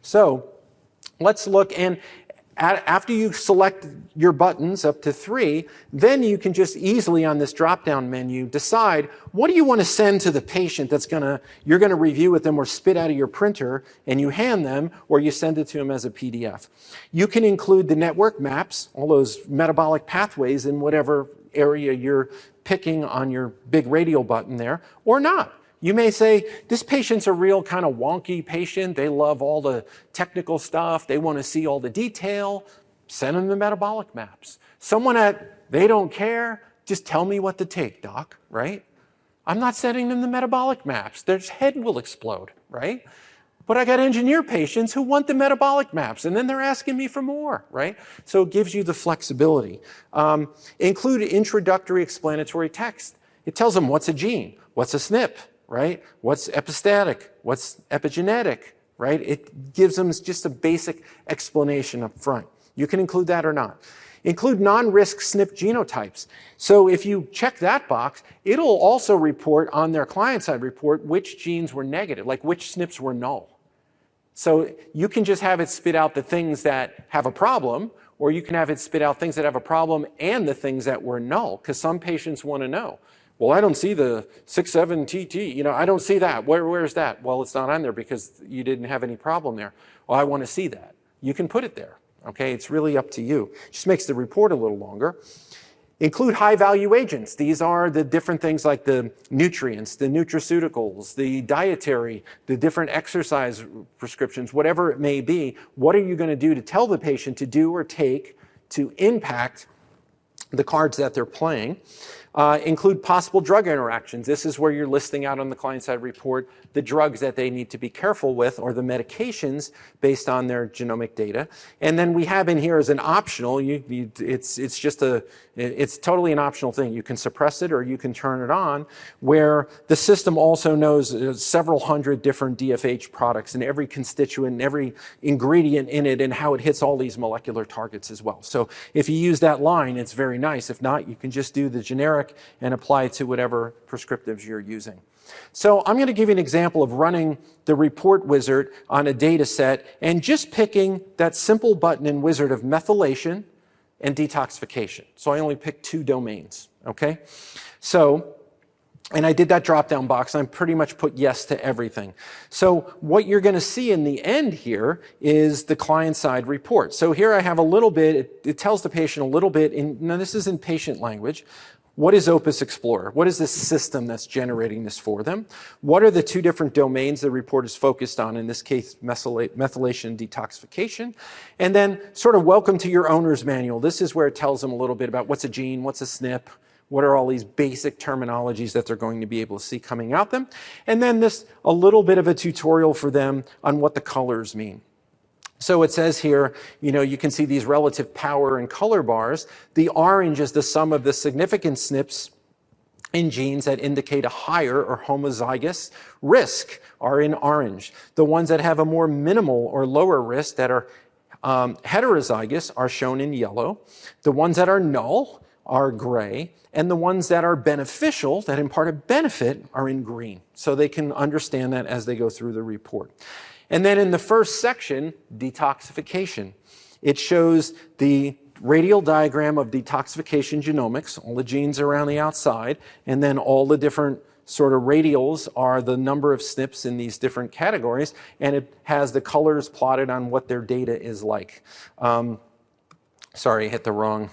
So let's look, and after you select your buttons up to 3, then you can just easily on this drop-down menu decide what do you want to send to the patient you're going to review with them or spit out of your printer and you hand them or you send it to them as a PDF. You can include the network maps, all those metabolic pathways in whatever area you're picking on your big radial button there or not. You may say, this patient's a real kind of wonky patient. They love all the technical stuff. They want to see all the detail. Send them the metabolic maps. Someone they don't care. Just tell me what to take, doc, right? I'm not sending them the metabolic maps. Their head will explode, right? But I got engineer patients who want the metabolic maps, and then they're asking me for more, right? So it gives you the flexibility. Include introductory explanatory text. It tells them what's a gene, what's a SNP, right? What's epistatic? What's epigenetic, right? It gives them just a basic explanation up front. You can include that or not. Include non-risk SNP genotypes. So if you check that box, it'll also report on their client-side report which genes were negative, like which SNPs were null. So you can just have it spit out the things that have a problem, or you can have it spit out things that have a problem and the things that were null, because some patients want to know. Well, I don't see the 67TT, I don't see that. Where's that? Well, it's not on there because you didn't have any problem there. Well, I want to see that. You can put it there, okay? It's really up to you. Just makes the report a little longer. Include high-value agents. These are the different things like the nutrients, the nutraceuticals, the dietary, the different exercise prescriptions, whatever it may be. What are you going to do to tell the patient to do or take to impact the cards that they're playing? Include possible drug interactions. This is where you're listing out on the client-side report the drugs that they need to be careful with or the medications based on their genomic data. And then we have in here as an optional, it's totally an optional thing. You can suppress it or you can turn it on, where the system also knows several hundred different DFH products and every constituent and every ingredient in it and how it hits all these molecular targets as well. So if you use that line, it's very nice. If not, you can just do the generic and apply it to whatever prescriptives you're using. So I'm going to give you an example of running the report wizard on a data set and just picking that simple button in wizard of methylation and detoxification. So I only picked 2 domains, okay? So And I did that drop-down box, and I pretty much put yes to everything. So what you're going to see in the end here is the client-side report. So here I have a little bit, it tells the patient a little bit, now this is in patient language. What is Opus Explorer? What is this system that's generating this for them? What are the two different domains the report is focused on, in this case, methylation and detoxification? And then sort of welcome to your owner's manual. This is where it tells them a little bit about what's a gene, what's a SNP, what are all these basic terminologies that they're going to be able to see coming out them? And then a little bit of a tutorial for them on what the colors mean. So it says here, you can see these relative power and color bars. The orange is the sum of the significant SNPs in genes that indicate a higher or homozygous risk are in orange. The ones that have a more minimal or lower risk that are heterozygous are shown in yellow. The ones that are null are gray, and the ones that are beneficial, that impart a benefit, are in green. So they can understand that as they go through the report. And then in the first section, detoxification. It shows the radial diagram of detoxification genomics, all the genes around the outside, and then all the different sort of radials are the number of SNPs in these different categories, and it has the colors plotted on what their data is like. Sorry, hit the wrong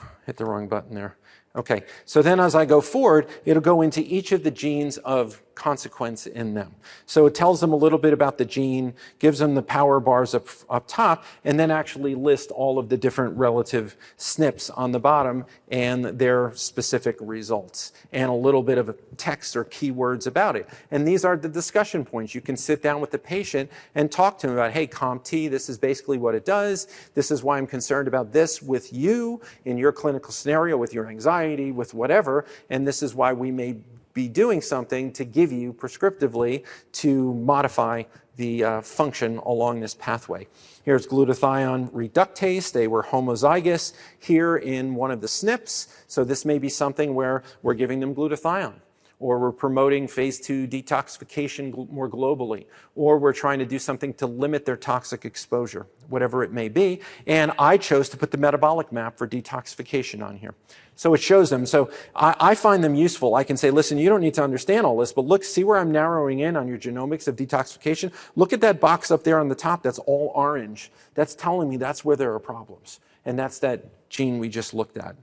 button there. Okay, so then as I go forward, it'll go into each of the genes of consequence in them. So it tells them a little bit about the gene, gives them the power bars up top, and then actually lists all of the different relative SNPs on the bottom and their specific results, and a little bit of text or keywords about it. And these are the discussion points. You can sit down with the patient and talk to them about, hey, COMT, this is basically what it does. This is why I'm concerned about this with you in your clinical scenario, with your anxiety, with whatever, and this is why we may be doing something to give you prescriptively to modify the function along this pathway. Here's glutathione reductase. They were homozygous here in one of the SNPs, so this may be something where we're giving them glutathione, or we're promoting phase 2 detoxification more globally, or we're trying to do something to limit their toxic exposure, whatever it may be. And I chose to put the metabolic map for detoxification on here. So it shows them. So I find them useful. I can say, listen, you don't need to understand all this, but look, see where I'm narrowing in on your genomics of detoxification? Look at that box up there on the top that's all orange. That's telling me that's where there are problems. And that's that gene we just looked at.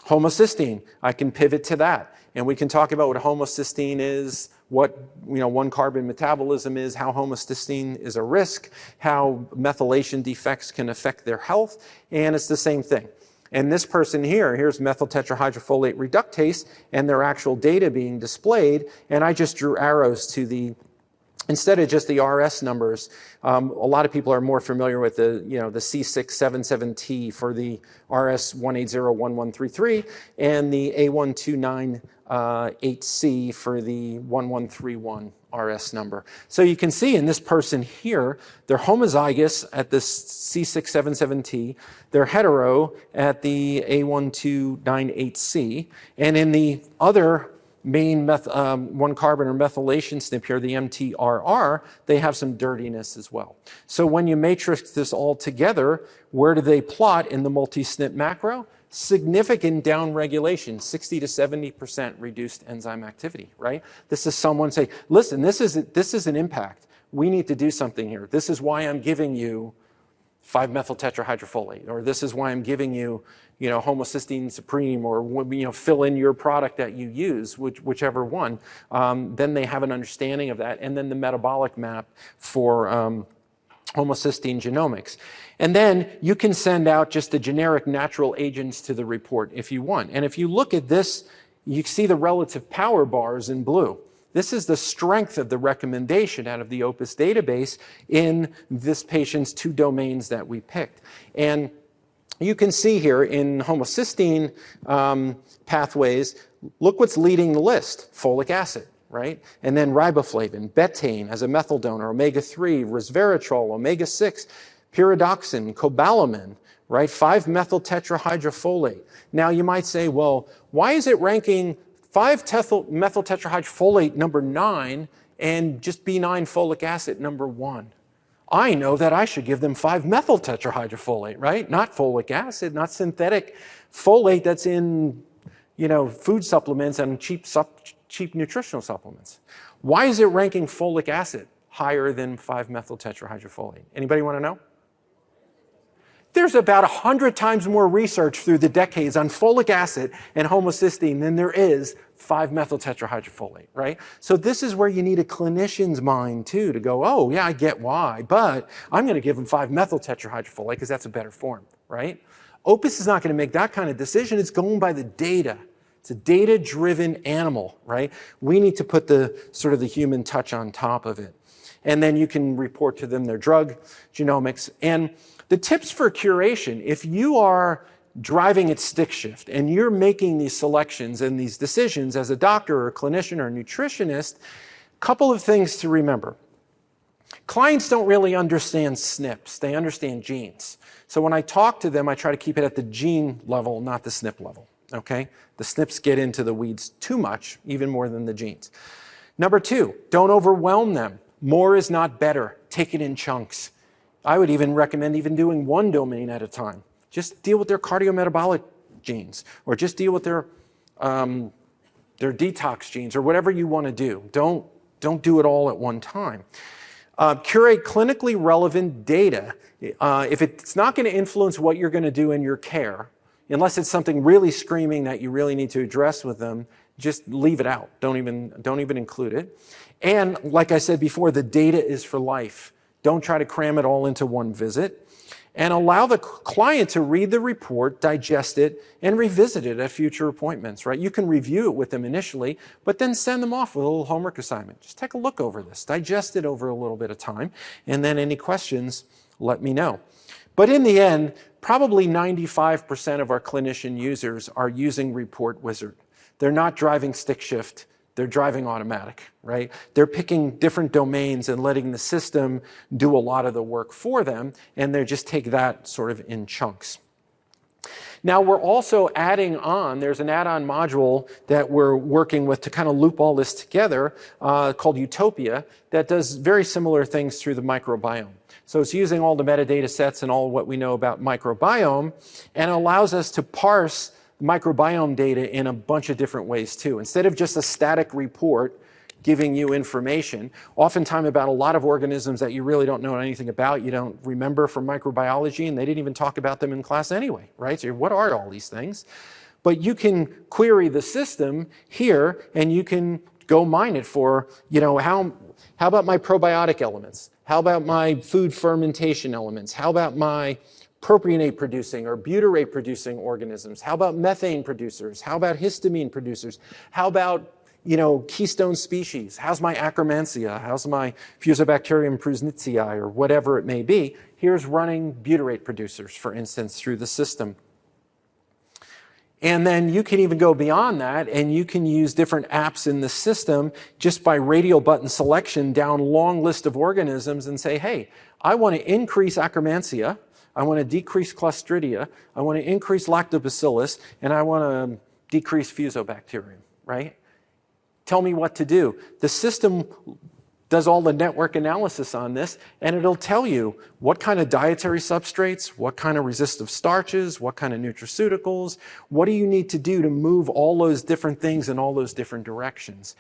Homocysteine, I can pivot to that. And we can talk about what homocysteine is, what one carbon metabolism is, how homocysteine is a risk, how methylation defects can affect their health, and it's the same thing. And this person here's methyl tetrahydrofolate reductase, and their actual data being displayed, and I just drew arrows to instead of just the RS numbers. A lot of people are more familiar with the C677T for the RS1801133 and the A1298C for the 1131 RS number. So you can see in this person here, they're homozygous at the C677T, they're hetero at the A1298C, and in the other main one carbon or methylation SNP here, the MTRR, they have some dirtiness as well. So when you matrix this all together, where do they plot in the multi-SNP macro? Significant downregulation, 60 to 70% reduced enzyme activity, right? This is someone saying, listen, this is an impact. We need to do something here. This is why I'm giving you 5-methyl tetrahydrofolate, or this is why I'm giving you, homocysteine supreme, or fill in your product that you use, whichever one. Then they have an understanding of that, and then the metabolic map for homocysteine genomics. And then you can send out just the generic natural agents to the report if you want. And if you look at this, you see the relative power bars in blue. This is the strength of the recommendation out of the Opus database in this patient's 2 domains that we picked. And you can see here in homocysteine pathways, look what's leading the list: folic acid, right? And then riboflavin, betaine as a methyl donor, omega-3, resveratrol, omega-6, pyridoxine, cobalamin, right? 5-methyl tetrahydrofolate. Now you might say, well, why is it ranking 5-methyl tetrahydrofolate number 9 and just B9 folic acid number 1? I know that I should give them 5-methyl tetrahydrofolate, right? Not folic acid, not synthetic folate that's in, food supplements and cheap cheap nutritional supplements. Why is it ranking folic acid higher than 5-methyl tetrahydrofolate? Anybody want to know? There's about 100 times more research through the decades on folic acid and homocysteine than there is 5-methyl tetrahydrofolate, right? So this is where you need a clinician's mind too to go, oh yeah, I get why, but I'm going to give them 5-methyl tetrahydrofolate because that's a better form, right? Opus is not going to make that kind of decision. It's going by the data. It's a data-driven animal, right? We need to put the sort of the human touch on top of it. And then you can report to them their drug, genomics, and the tips for curation. If you are driving at stick shift and you're making these selections and these decisions as a doctor or a clinician or a nutritionist, a couple of things to remember. Clients don't really understand SNPs. They understand genes. So when I talk to them, I try to keep it at the gene level, not the SNP level, okay? The SNPs get into the weeds too much, even more than the genes. Number two, don't overwhelm them. More is not better. Take it in chunks. I would even recommend even doing one domain at a time. Just deal with their cardiometabolic genes, or just deal with their detox genes, or whatever you want to do. Don't do it all at one time. Curate clinically relevant data. If it's not going to influence what you're going to do in your care, unless it's something really screaming that you really need to address with them, just leave it out. Don't even include it. And like I said before, the data is for life. Don't try to cram it all into one visit. And allow the client to read the report, digest it, and revisit it at future appointments, right? You can review it with them initially, but then send them off with a little homework assignment. Just take a look over this, digest it over a little bit of time, and then any questions, let me know. But in the end, probably 95% of our clinician users are using Report Wizard. They're not driving stick shift. They're driving automatic, right? They're picking different domains and letting the system do a lot of the work for them, and they just take that sort of in chunks. Now we're also adding on, there's an add-on module that we're working with to kind of loop all this together called Utopia that does very similar things through the microbiome. So it's using all the metadata sets and all what we know about microbiome and allows us to parse microbiome data in a bunch of different ways too. Instead of just a static report giving you information, oftentimes about a lot of organisms that you really don't know anything about, you don't remember from microbiology, and they didn't even talk about them in class anyway, right? So what are all these things? But you can query the system here, and you can go mine it for, you know, how about my probiotic elements? How about my food fermentation elements? How about my propionate producing or butyrate producing organisms? How about methane producers? How about histamine producers? How about, you know, keystone species? How's my Akkermansia? How's my Fusobacterium prusnitzii or whatever it may be? Here's running butyrate producers, for instance, through the system. And then you can even go beyond that, and you can use different apps in the system just by radial button selection down a long list of organisms and say, hey, I want to increase Akkermansia, I want to decrease Clostridia, I want to increase Lactobacillus, and I want to decrease Fusobacterium, right? Tell me what to do. The system does all the network analysis on this, and it'll tell you what kind of dietary substrates, what kind of resistive starches, what kind of nutraceuticals, what do you need to do to move all those different things in all those different directions,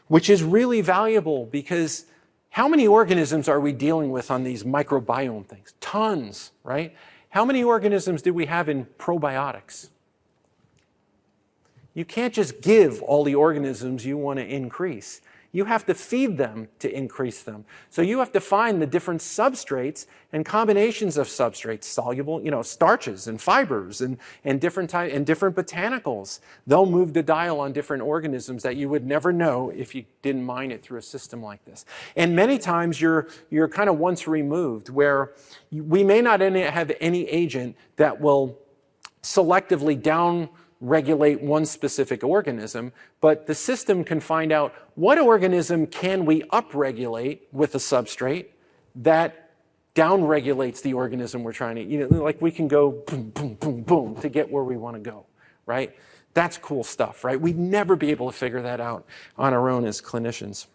which is really valuable because how many organisms are we dealing with on these microbiome things? Tons, right? How many organisms do we have in probiotics? You can't just give all the organisms you want to increase. You have to feed them to increase them. So you have to find the different substrates and combinations of substrates, soluble, you know, starches and fibers and different botanicals. They'll move the dial on different organisms that you would never know if you didn't mine it through a system like this. And many times you're kind of once removed, where we may not have any agent that will selectively down-regulate one specific organism, but the system can find out what organism can we upregulate with a substrate that downregulates the organism we're trying to, you know, like we can go boom, boom, boom, boom to get where we want to go, right? That's cool stuff, right? We'd never be able to figure that out on our own as clinicians.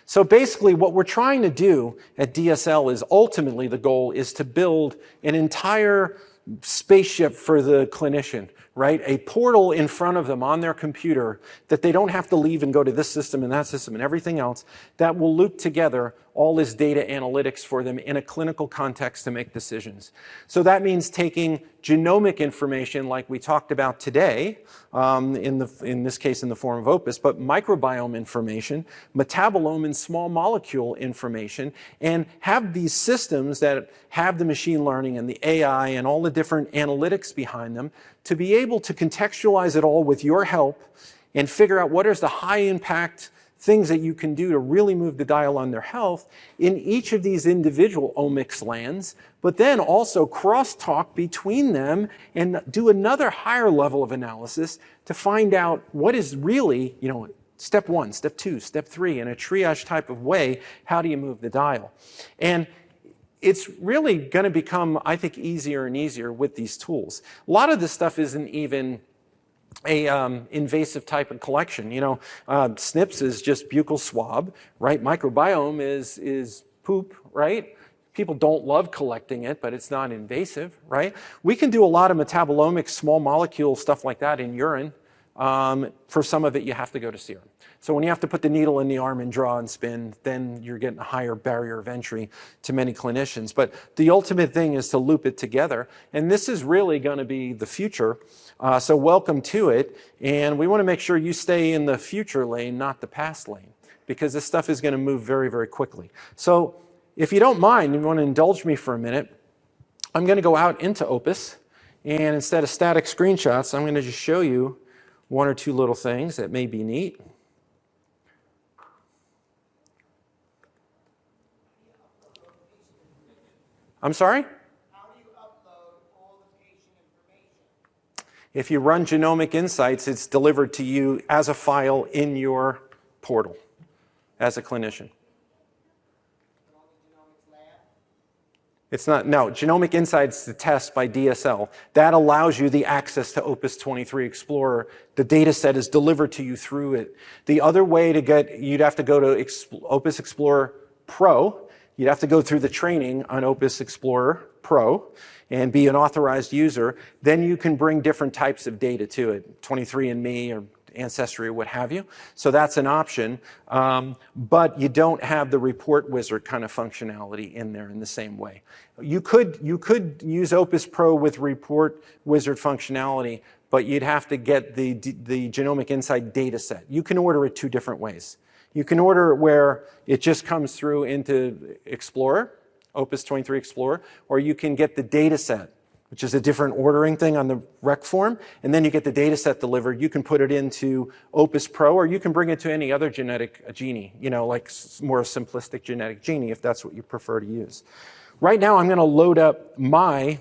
So basically what we're trying to do at DSL is ultimately the goal is to build an entire spaceship for the clinician, right? A portal in front of them on their computer that they don't have to leave and go to this system and that system and everything else, that will loop together all this data analytics for them in a clinical context to make decisions. So that means taking genomic information like we talked about today, in this case in the form of Opus, but microbiome information, metabolome and small molecule information, and have these systems that have the machine learning and the AI and all the different analytics behind them to be able to contextualize it all with your help and figure out what is the high impact things that you can do to really move the dial on their health in each of these individual omics lands, but then also crosstalk between them and do another higher level of analysis to find out what is really, step 1, step 2, step 3, in a triage type of way, how do you move the dial? And it's really going to become, I think, easier and easier with these tools. A lot of this stuff isn't even a invasive type of collection. SNPs is just buccal swab, right? Microbiome is poop, right? People don't love collecting it, but it's not invasive, right? We can do a lot of metabolomics, small molecule stuff like that in urine. For some of it, you have to go to serum. So when you have to put the needle in the arm and draw and spin, then you're getting a higher barrier of entry to many clinicians. But the ultimate thing is to loop it together. And this is really going to be the future. So welcome to it. And we want to make sure you stay in the future lane, not the past lane, because this stuff is going to move very, very quickly. So if you don't mind, you want to indulge me for a minute, I'm going to go out into Opus. And instead of static screenshots, I'm going to just show you one or two little things that may be neat. I'm sorry? How do you upload all the patient information? If you run Genomic Insights, it's delivered to you as a file in your portal as a clinician. It's not, no, Genomic Insights, the test by DSL. That allows you the access to Opus-23 Explorer. The data set is delivered to you through it. The other way to get, you'd have to go to Opus Explorer Pro. You'd have to go through the training on Opus Explorer Pro and be an authorized user. Then you can bring different types of data to it, 23andMe or Ancestry or what have you. So that's an option. But you don't have the report wizard kind of functionality in there in the same way. You could use Opus Pro with report wizard functionality, but you'd have to get the Genomic Insight data set. You can order it two different ways. You can order it where it just comes through into Explorer, Opus-23 Explorer, or you can get the data set, which is a different ordering thing on the rec form, and then you get the data set delivered. You can put it into Opus Pro, or you can bring it to any other genetic genie, like more simplistic genetic genie, if that's what you prefer to use. Right now, I'm going to load up my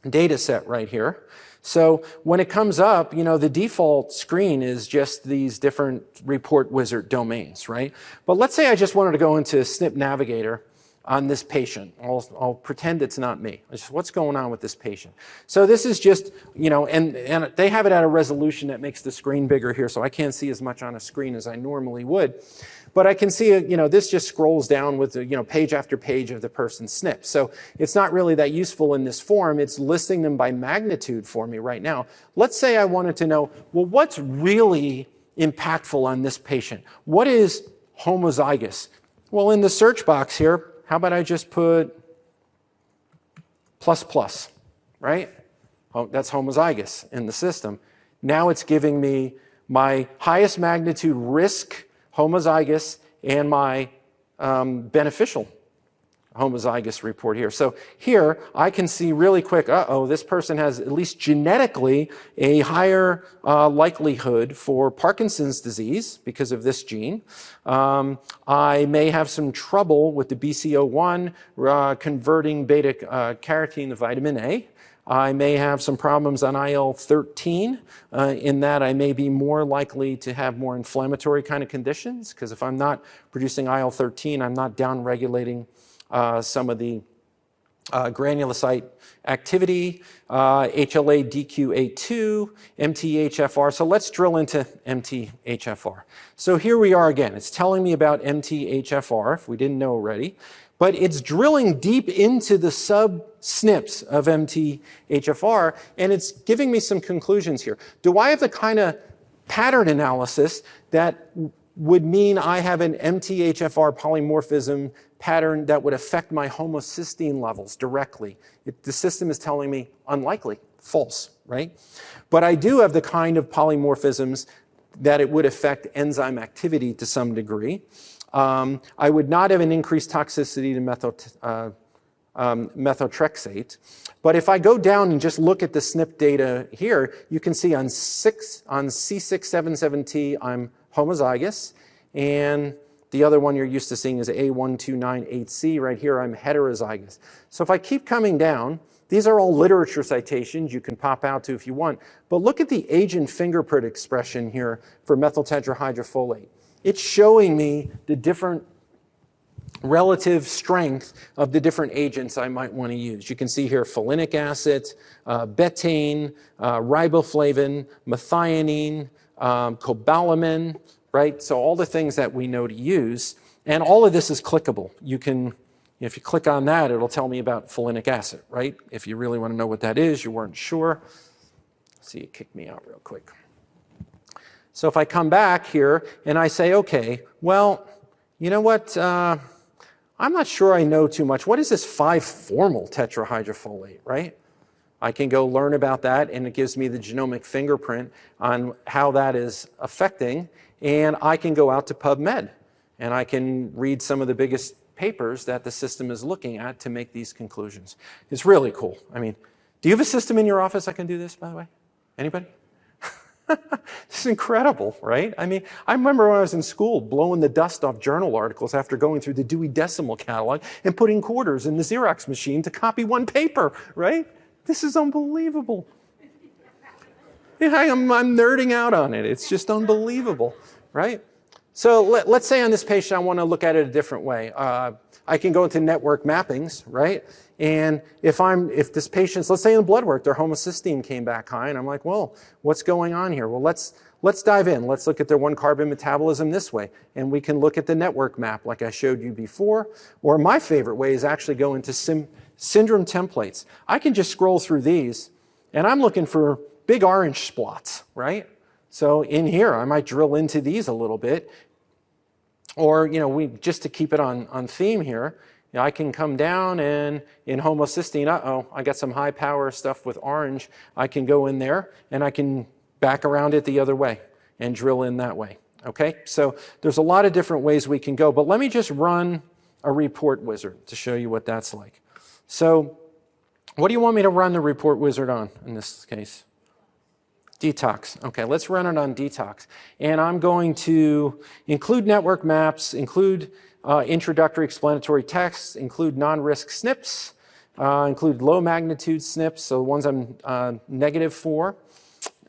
data set right here. So when it comes up, the default screen is just these different report wizard domains, right? But let's say I just wanted to go into Snip Navigator on this patient. I'll pretend it's not me. Just what's going on with this patient? So this is just, and they have it at a resolution that makes the screen bigger here, so I can't see as much on a screen as I normally would. But I can see, this just scrolls down with, page after page of the person's SNP. So it's not really that useful in this form. It's listing them by magnitude for me right now. Let's say I wanted to know, well, what's really impactful on this patient? What is homozygous? Well, in the search box here, how about I just put ++, right? Oh, that's homozygous in the system. Now it's giving me my highest magnitude risk homozygous and my beneficial homozygous report here. So here I can see really quick, this person has at least genetically a higher likelihood for Parkinson's disease because of this gene. I may have some trouble with the BCO1 converting beta carotene to vitamin A. I may have some problems on IL-13 in that I may be more likely to have more inflammatory kind of conditions, because if I'm not producing IL-13, I'm not downregulating some of the granulocyte activity, HLA-DQ82, MTHFR. So let's drill into MTHFR. So here we are again. It's telling me about MTHFR, if we didn't know already. but it's drilling deep into the sub-SNPs of MTHFR, and it's giving me some conclusions here. Do I have the kind of pattern analysis that would mean I have an MTHFR polymorphism pattern that would affect my homocysteine levels directly? The system is telling me unlikely, false, right? But I do have the kind of polymorphisms that it would affect enzyme activity to some degree. I would not have an increased toxicity to methotrexate. But if I go down and just look at the SNP data here, you can see on C677T, I'm homozygous. And the other one you're used to seeing is A1298C. Right here, I'm heterozygous. So if I keep coming down, these are all literature citations you can pop out to if you want. But look at the agent fingerprint expression here for methyl tetrahydrofolate. It's showing me the different relative strength of the different agents I might want to use. You can see here folinic acid, betaine, riboflavin, methionine, cobalamin, right? So all the things that we know to use. And all of this is clickable. You can, if you click on that, it'll tell me about folinic acid, right? If you really want to know what that is, you weren't sure. See, it kicked me out real quick. So if I come back here and I say, okay, well, you know what? I'm not sure I know too much. What is this 5-formyl tetrahydrofolate, right? I can go learn about that, and it gives me the genomic fingerprint on how that is affecting. And I can go out to PubMed, and I can read some of the biggest papers that the system is looking at to make these conclusions. It's really cool. I mean, do you have a system in your office that can do this, by the way? Anybody? This is incredible, right? I mean, I remember when I was in school blowing the dust off journal articles after going through the Dewey Decimal Catalog and putting quarters in the Xerox machine to copy one paper, right? This is unbelievable. Yeah, I'm nerding out on it. It's just unbelievable, right? So let's say on this patient, I want to look at it a different way. I can go into network mappings, right? And if this patient's, let's say in the blood work, their homocysteine came back high, and I'm like, well, what's going on here? Well, let's dive in. Let's look at their 1-carbon metabolism this way. And we can look at the network map like I showed you before. Or my favorite way is actually go into syndrome templates. I can just scroll through these, and I'm looking for big orange spots, right? So in here, I might drill into these a little bit. Or, you know, just to keep it on theme here, you know, I can come down and in homocysteine, I got some high power stuff with orange. I can go in there and I can back around it the other way and drill in that way. Okay, so there's a lot of different ways we can go, but let me just run a report wizard to show you what that's like. So what do you want me to run the report wizard on in this case? Detox. Okay, let's run it on detox. And I'm going to include network maps, include introductory explanatory text, include non-risk SNPs, include low magnitude SNPs, so the ones I'm negative for,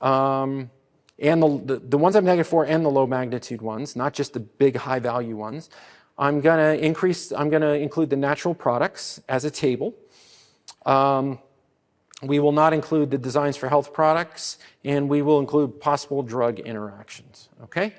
and the ones I'm negative for and the low magnitude ones, not just the big high value ones. I'm going to include the natural products as a table. We will not include the designs for health products, and we will include possible drug interactions, okay?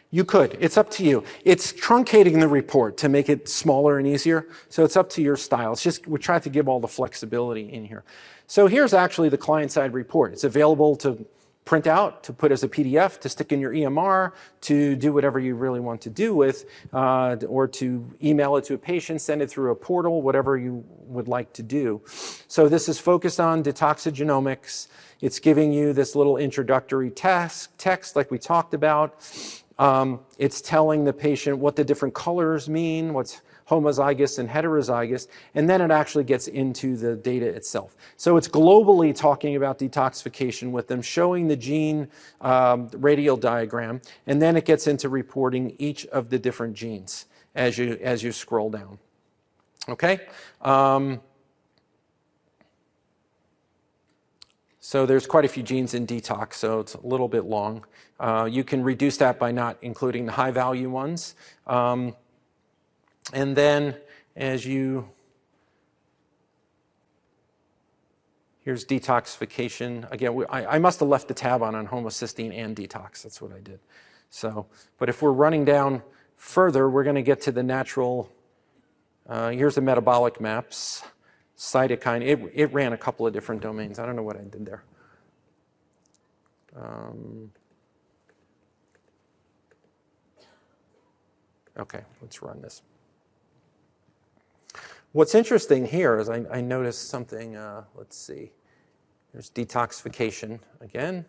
You could. It's up to you. It's truncating the report to make it smaller and easier, so it's up to your style. It's just we try to give all the flexibility in here. So here's actually the client-side report. It's available to print out, to put as a PDF, to stick in your EMR, to do whatever you really want to do with, or to email it to a patient, send it through a portal, whatever you would like to do. So this is focused on Genomics. It's giving you this little introductory text like we talked about. It's telling the patient what the different colors mean, what's homozygous and heterozygous, and then it actually gets into the data itself. So it's globally talking about detoxification with them, showing the gene radial diagram, and then it gets into reporting each of the different genes as you scroll down. Okay? So there's quite a few genes in detox, so it's a little bit long. You can reduce that by not including the high value ones. And then here's detoxification. Again, I must have left the tab on homocysteine and detox. That's what I did. So, but if we're running down further, we're going to get to the natural, here's the metabolic maps, cytokine. It ran a couple of different domains. I don't know what I did there. Okay, let's run this. What's interesting here is I noticed something, let's see. There's detoxification again.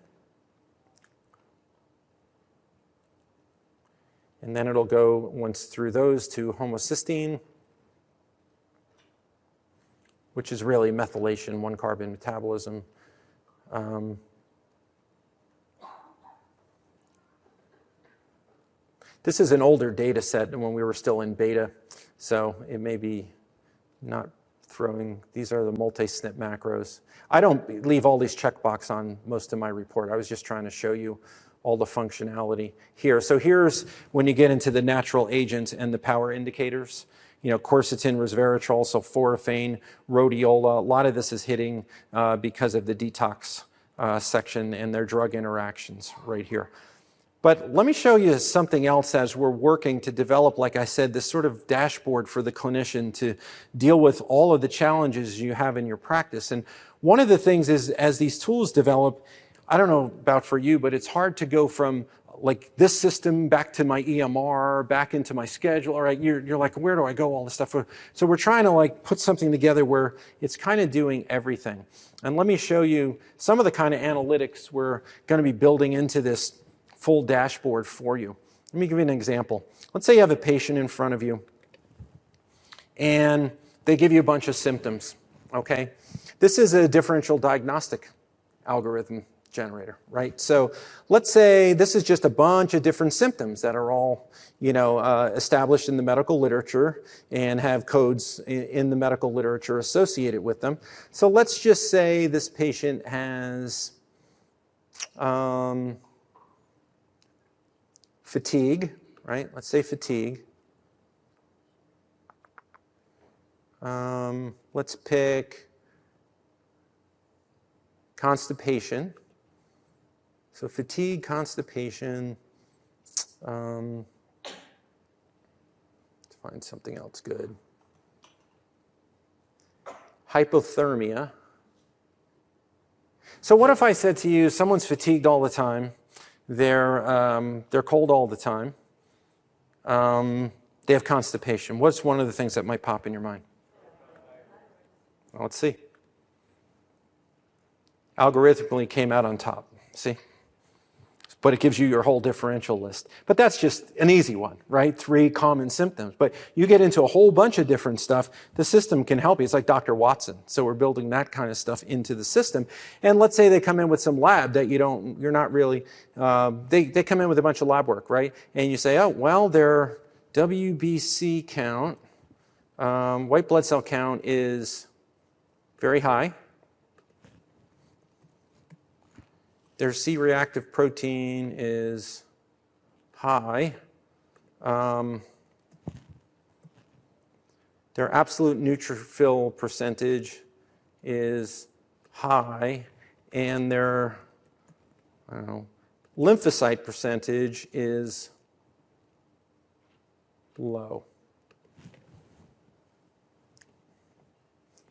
And then it'll go, once through those, to homocysteine, which is really methylation, one-carbon metabolism. This is an older data set than when we were still in beta, so it may be not throwing. These are the multi-SNP macros. I don't leave all these checkbox on most of my report. I was just trying to show you all the functionality here. So here's when you get into the natural agents and the power indicators. You know, quercetin, resveratrol, sulforaphane, rhodiola. A lot of this is hitting because of the detox section and their drug interactions right here. But let me show you something else as we're working to develop, like I said, this sort of dashboard for the clinician to deal with all of the challenges you have in your practice. And one of the things is, as these tools develop, I don't know about for you, but it's hard to go from like this system back to my EMR, back into my schedule. All right, you're like, where do I go, all this stuff? So we're trying to like put something together where it's kind of doing everything. And let me show you some of the kind of analytics we're going to be building into this full dashboard for you. Let me give you an example. Let's say you have a patient in front of you and they give you a bunch of symptoms, okay? This is a differential diagnostic algorithm generator, right? So let's say this is just a bunch of different symptoms that are all, you know, established in the medical literature and have codes in the medical literature associated with them. So let's just say this patient has fatigue, right? Let's say fatigue. Let's pick constipation. So fatigue, constipation. Let's find something else good. Hypothermia. So what if I said to you, someone's fatigued all the time, they're cold all the time, they have constipation. What's one of the things that might pop in your mind? Well, let's see. Algorithmically came out on top, see? But it gives you your whole differential list. But that's just an easy one, right? 3 common symptoms. But you get into a whole bunch of different stuff, the system can help you. It's like Dr. Watson. So we're building that kind of stuff into the system. And let's say they come in with some lab that you're not really, they come in with a bunch of lab work, right? And you say, oh, well, their WBC count, white blood cell count is very high. Their C-reactive protein is high. Their absolute neutrophil percentage is high, and their, I don't know, lymphocyte percentage is low.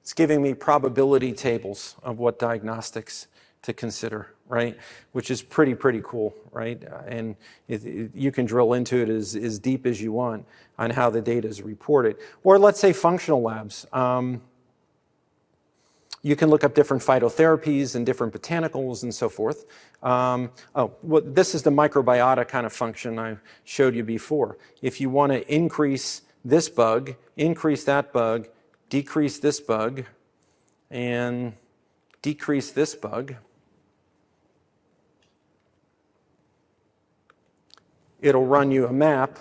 It's giving me probability tables of what diagnostics to consider, right? Which is pretty cool, right? And you can drill into it as deep as you want on how the data is reported. Or let's say functional labs. You can look up different phytotherapies and different botanicals and so forth. This is the microbiota kind of function I showed you before. If you want to increase this bug, increase that bug, decrease this bug, and decrease this bug, it'll run you a map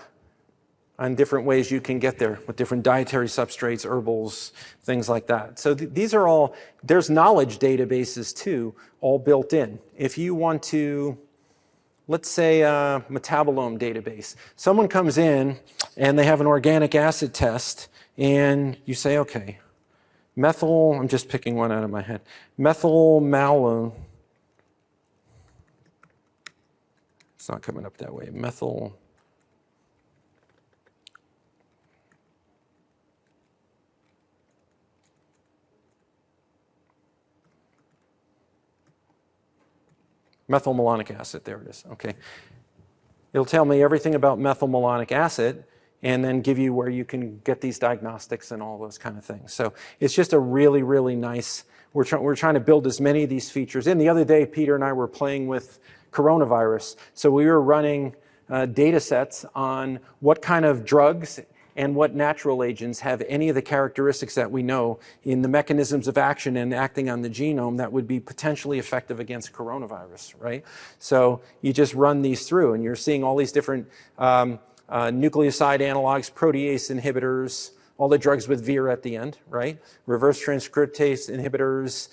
on different ways you can get there with different dietary substrates, herbals, things like that. So these are all, there's knowledge databases too, all built in. If you want to, let's say a metabolome database. Someone comes in and they have an organic acid test and you say, okay, methyl, I'm just picking one out of my head, methylmalone. It's not coming up that way. Methyl Methylmalonic acid, there it is, okay. It'll tell me everything about methylmalonic acid and then give you where you can get these diagnostics and all those kind of things. So it's just a really, really nice, we're trying to build as many of these features in. The other day, Peter and I were playing with coronavirus. So we were running data sets on what kind of drugs and what natural agents have any of the characteristics that we know in the mechanisms of action and acting on the genome that would be potentially effective against coronavirus, right? So you just run these through and you're seeing all these different nucleoside analogs, protease inhibitors, all the drugs with VIR at the end, right? Reverse transcriptase inhibitors,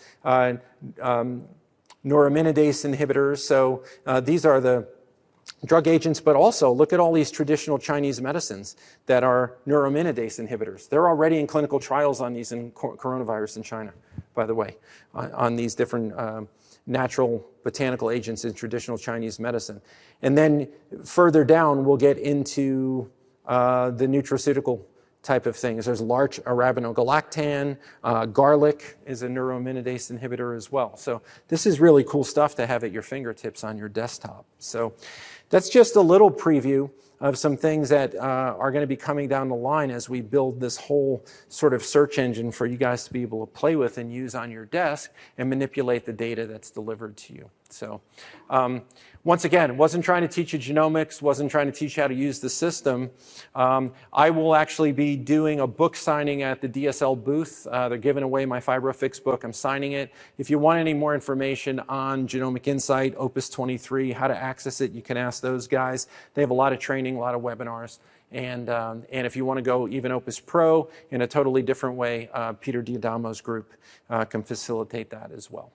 neuraminidase inhibitors. So these are the drug agents, but also look at all these traditional Chinese medicines that are neuraminidase inhibitors. They're already in clinical trials on these in coronavirus in China, by the way, on these different natural botanical agents in traditional Chinese medicine. And then further down, we'll get into the nutraceutical type of things. There's larch arabinogalactan, garlic is a neuraminidase inhibitor as well. So this is really cool stuff to have at your fingertips on your desktop. So that's just a little preview of some things that are going to be coming down the line as we build this whole sort of search engine for you guys to be able to play with and use on your desk and manipulate the data that's delivered to you. So once again, wasn't trying to teach you genomics, wasn't trying to teach you how to use the system. I will actually be doing a book signing at the DSL booth. They're giving away my FibroFix book. I'm signing it. If you want any more information on Genomic Insight, Opus-23, how to access it, you can ask those guys. They have a lot of training, a lot of webinars. And if you want to go even Opus Pro in a totally different way, Peter Diadamo's group can facilitate that as well.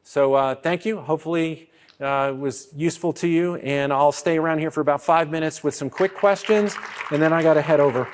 So thank you. Hopefully it was useful to you. And I'll stay around here for about 5 minutes with some quick questions. And then I got to head over.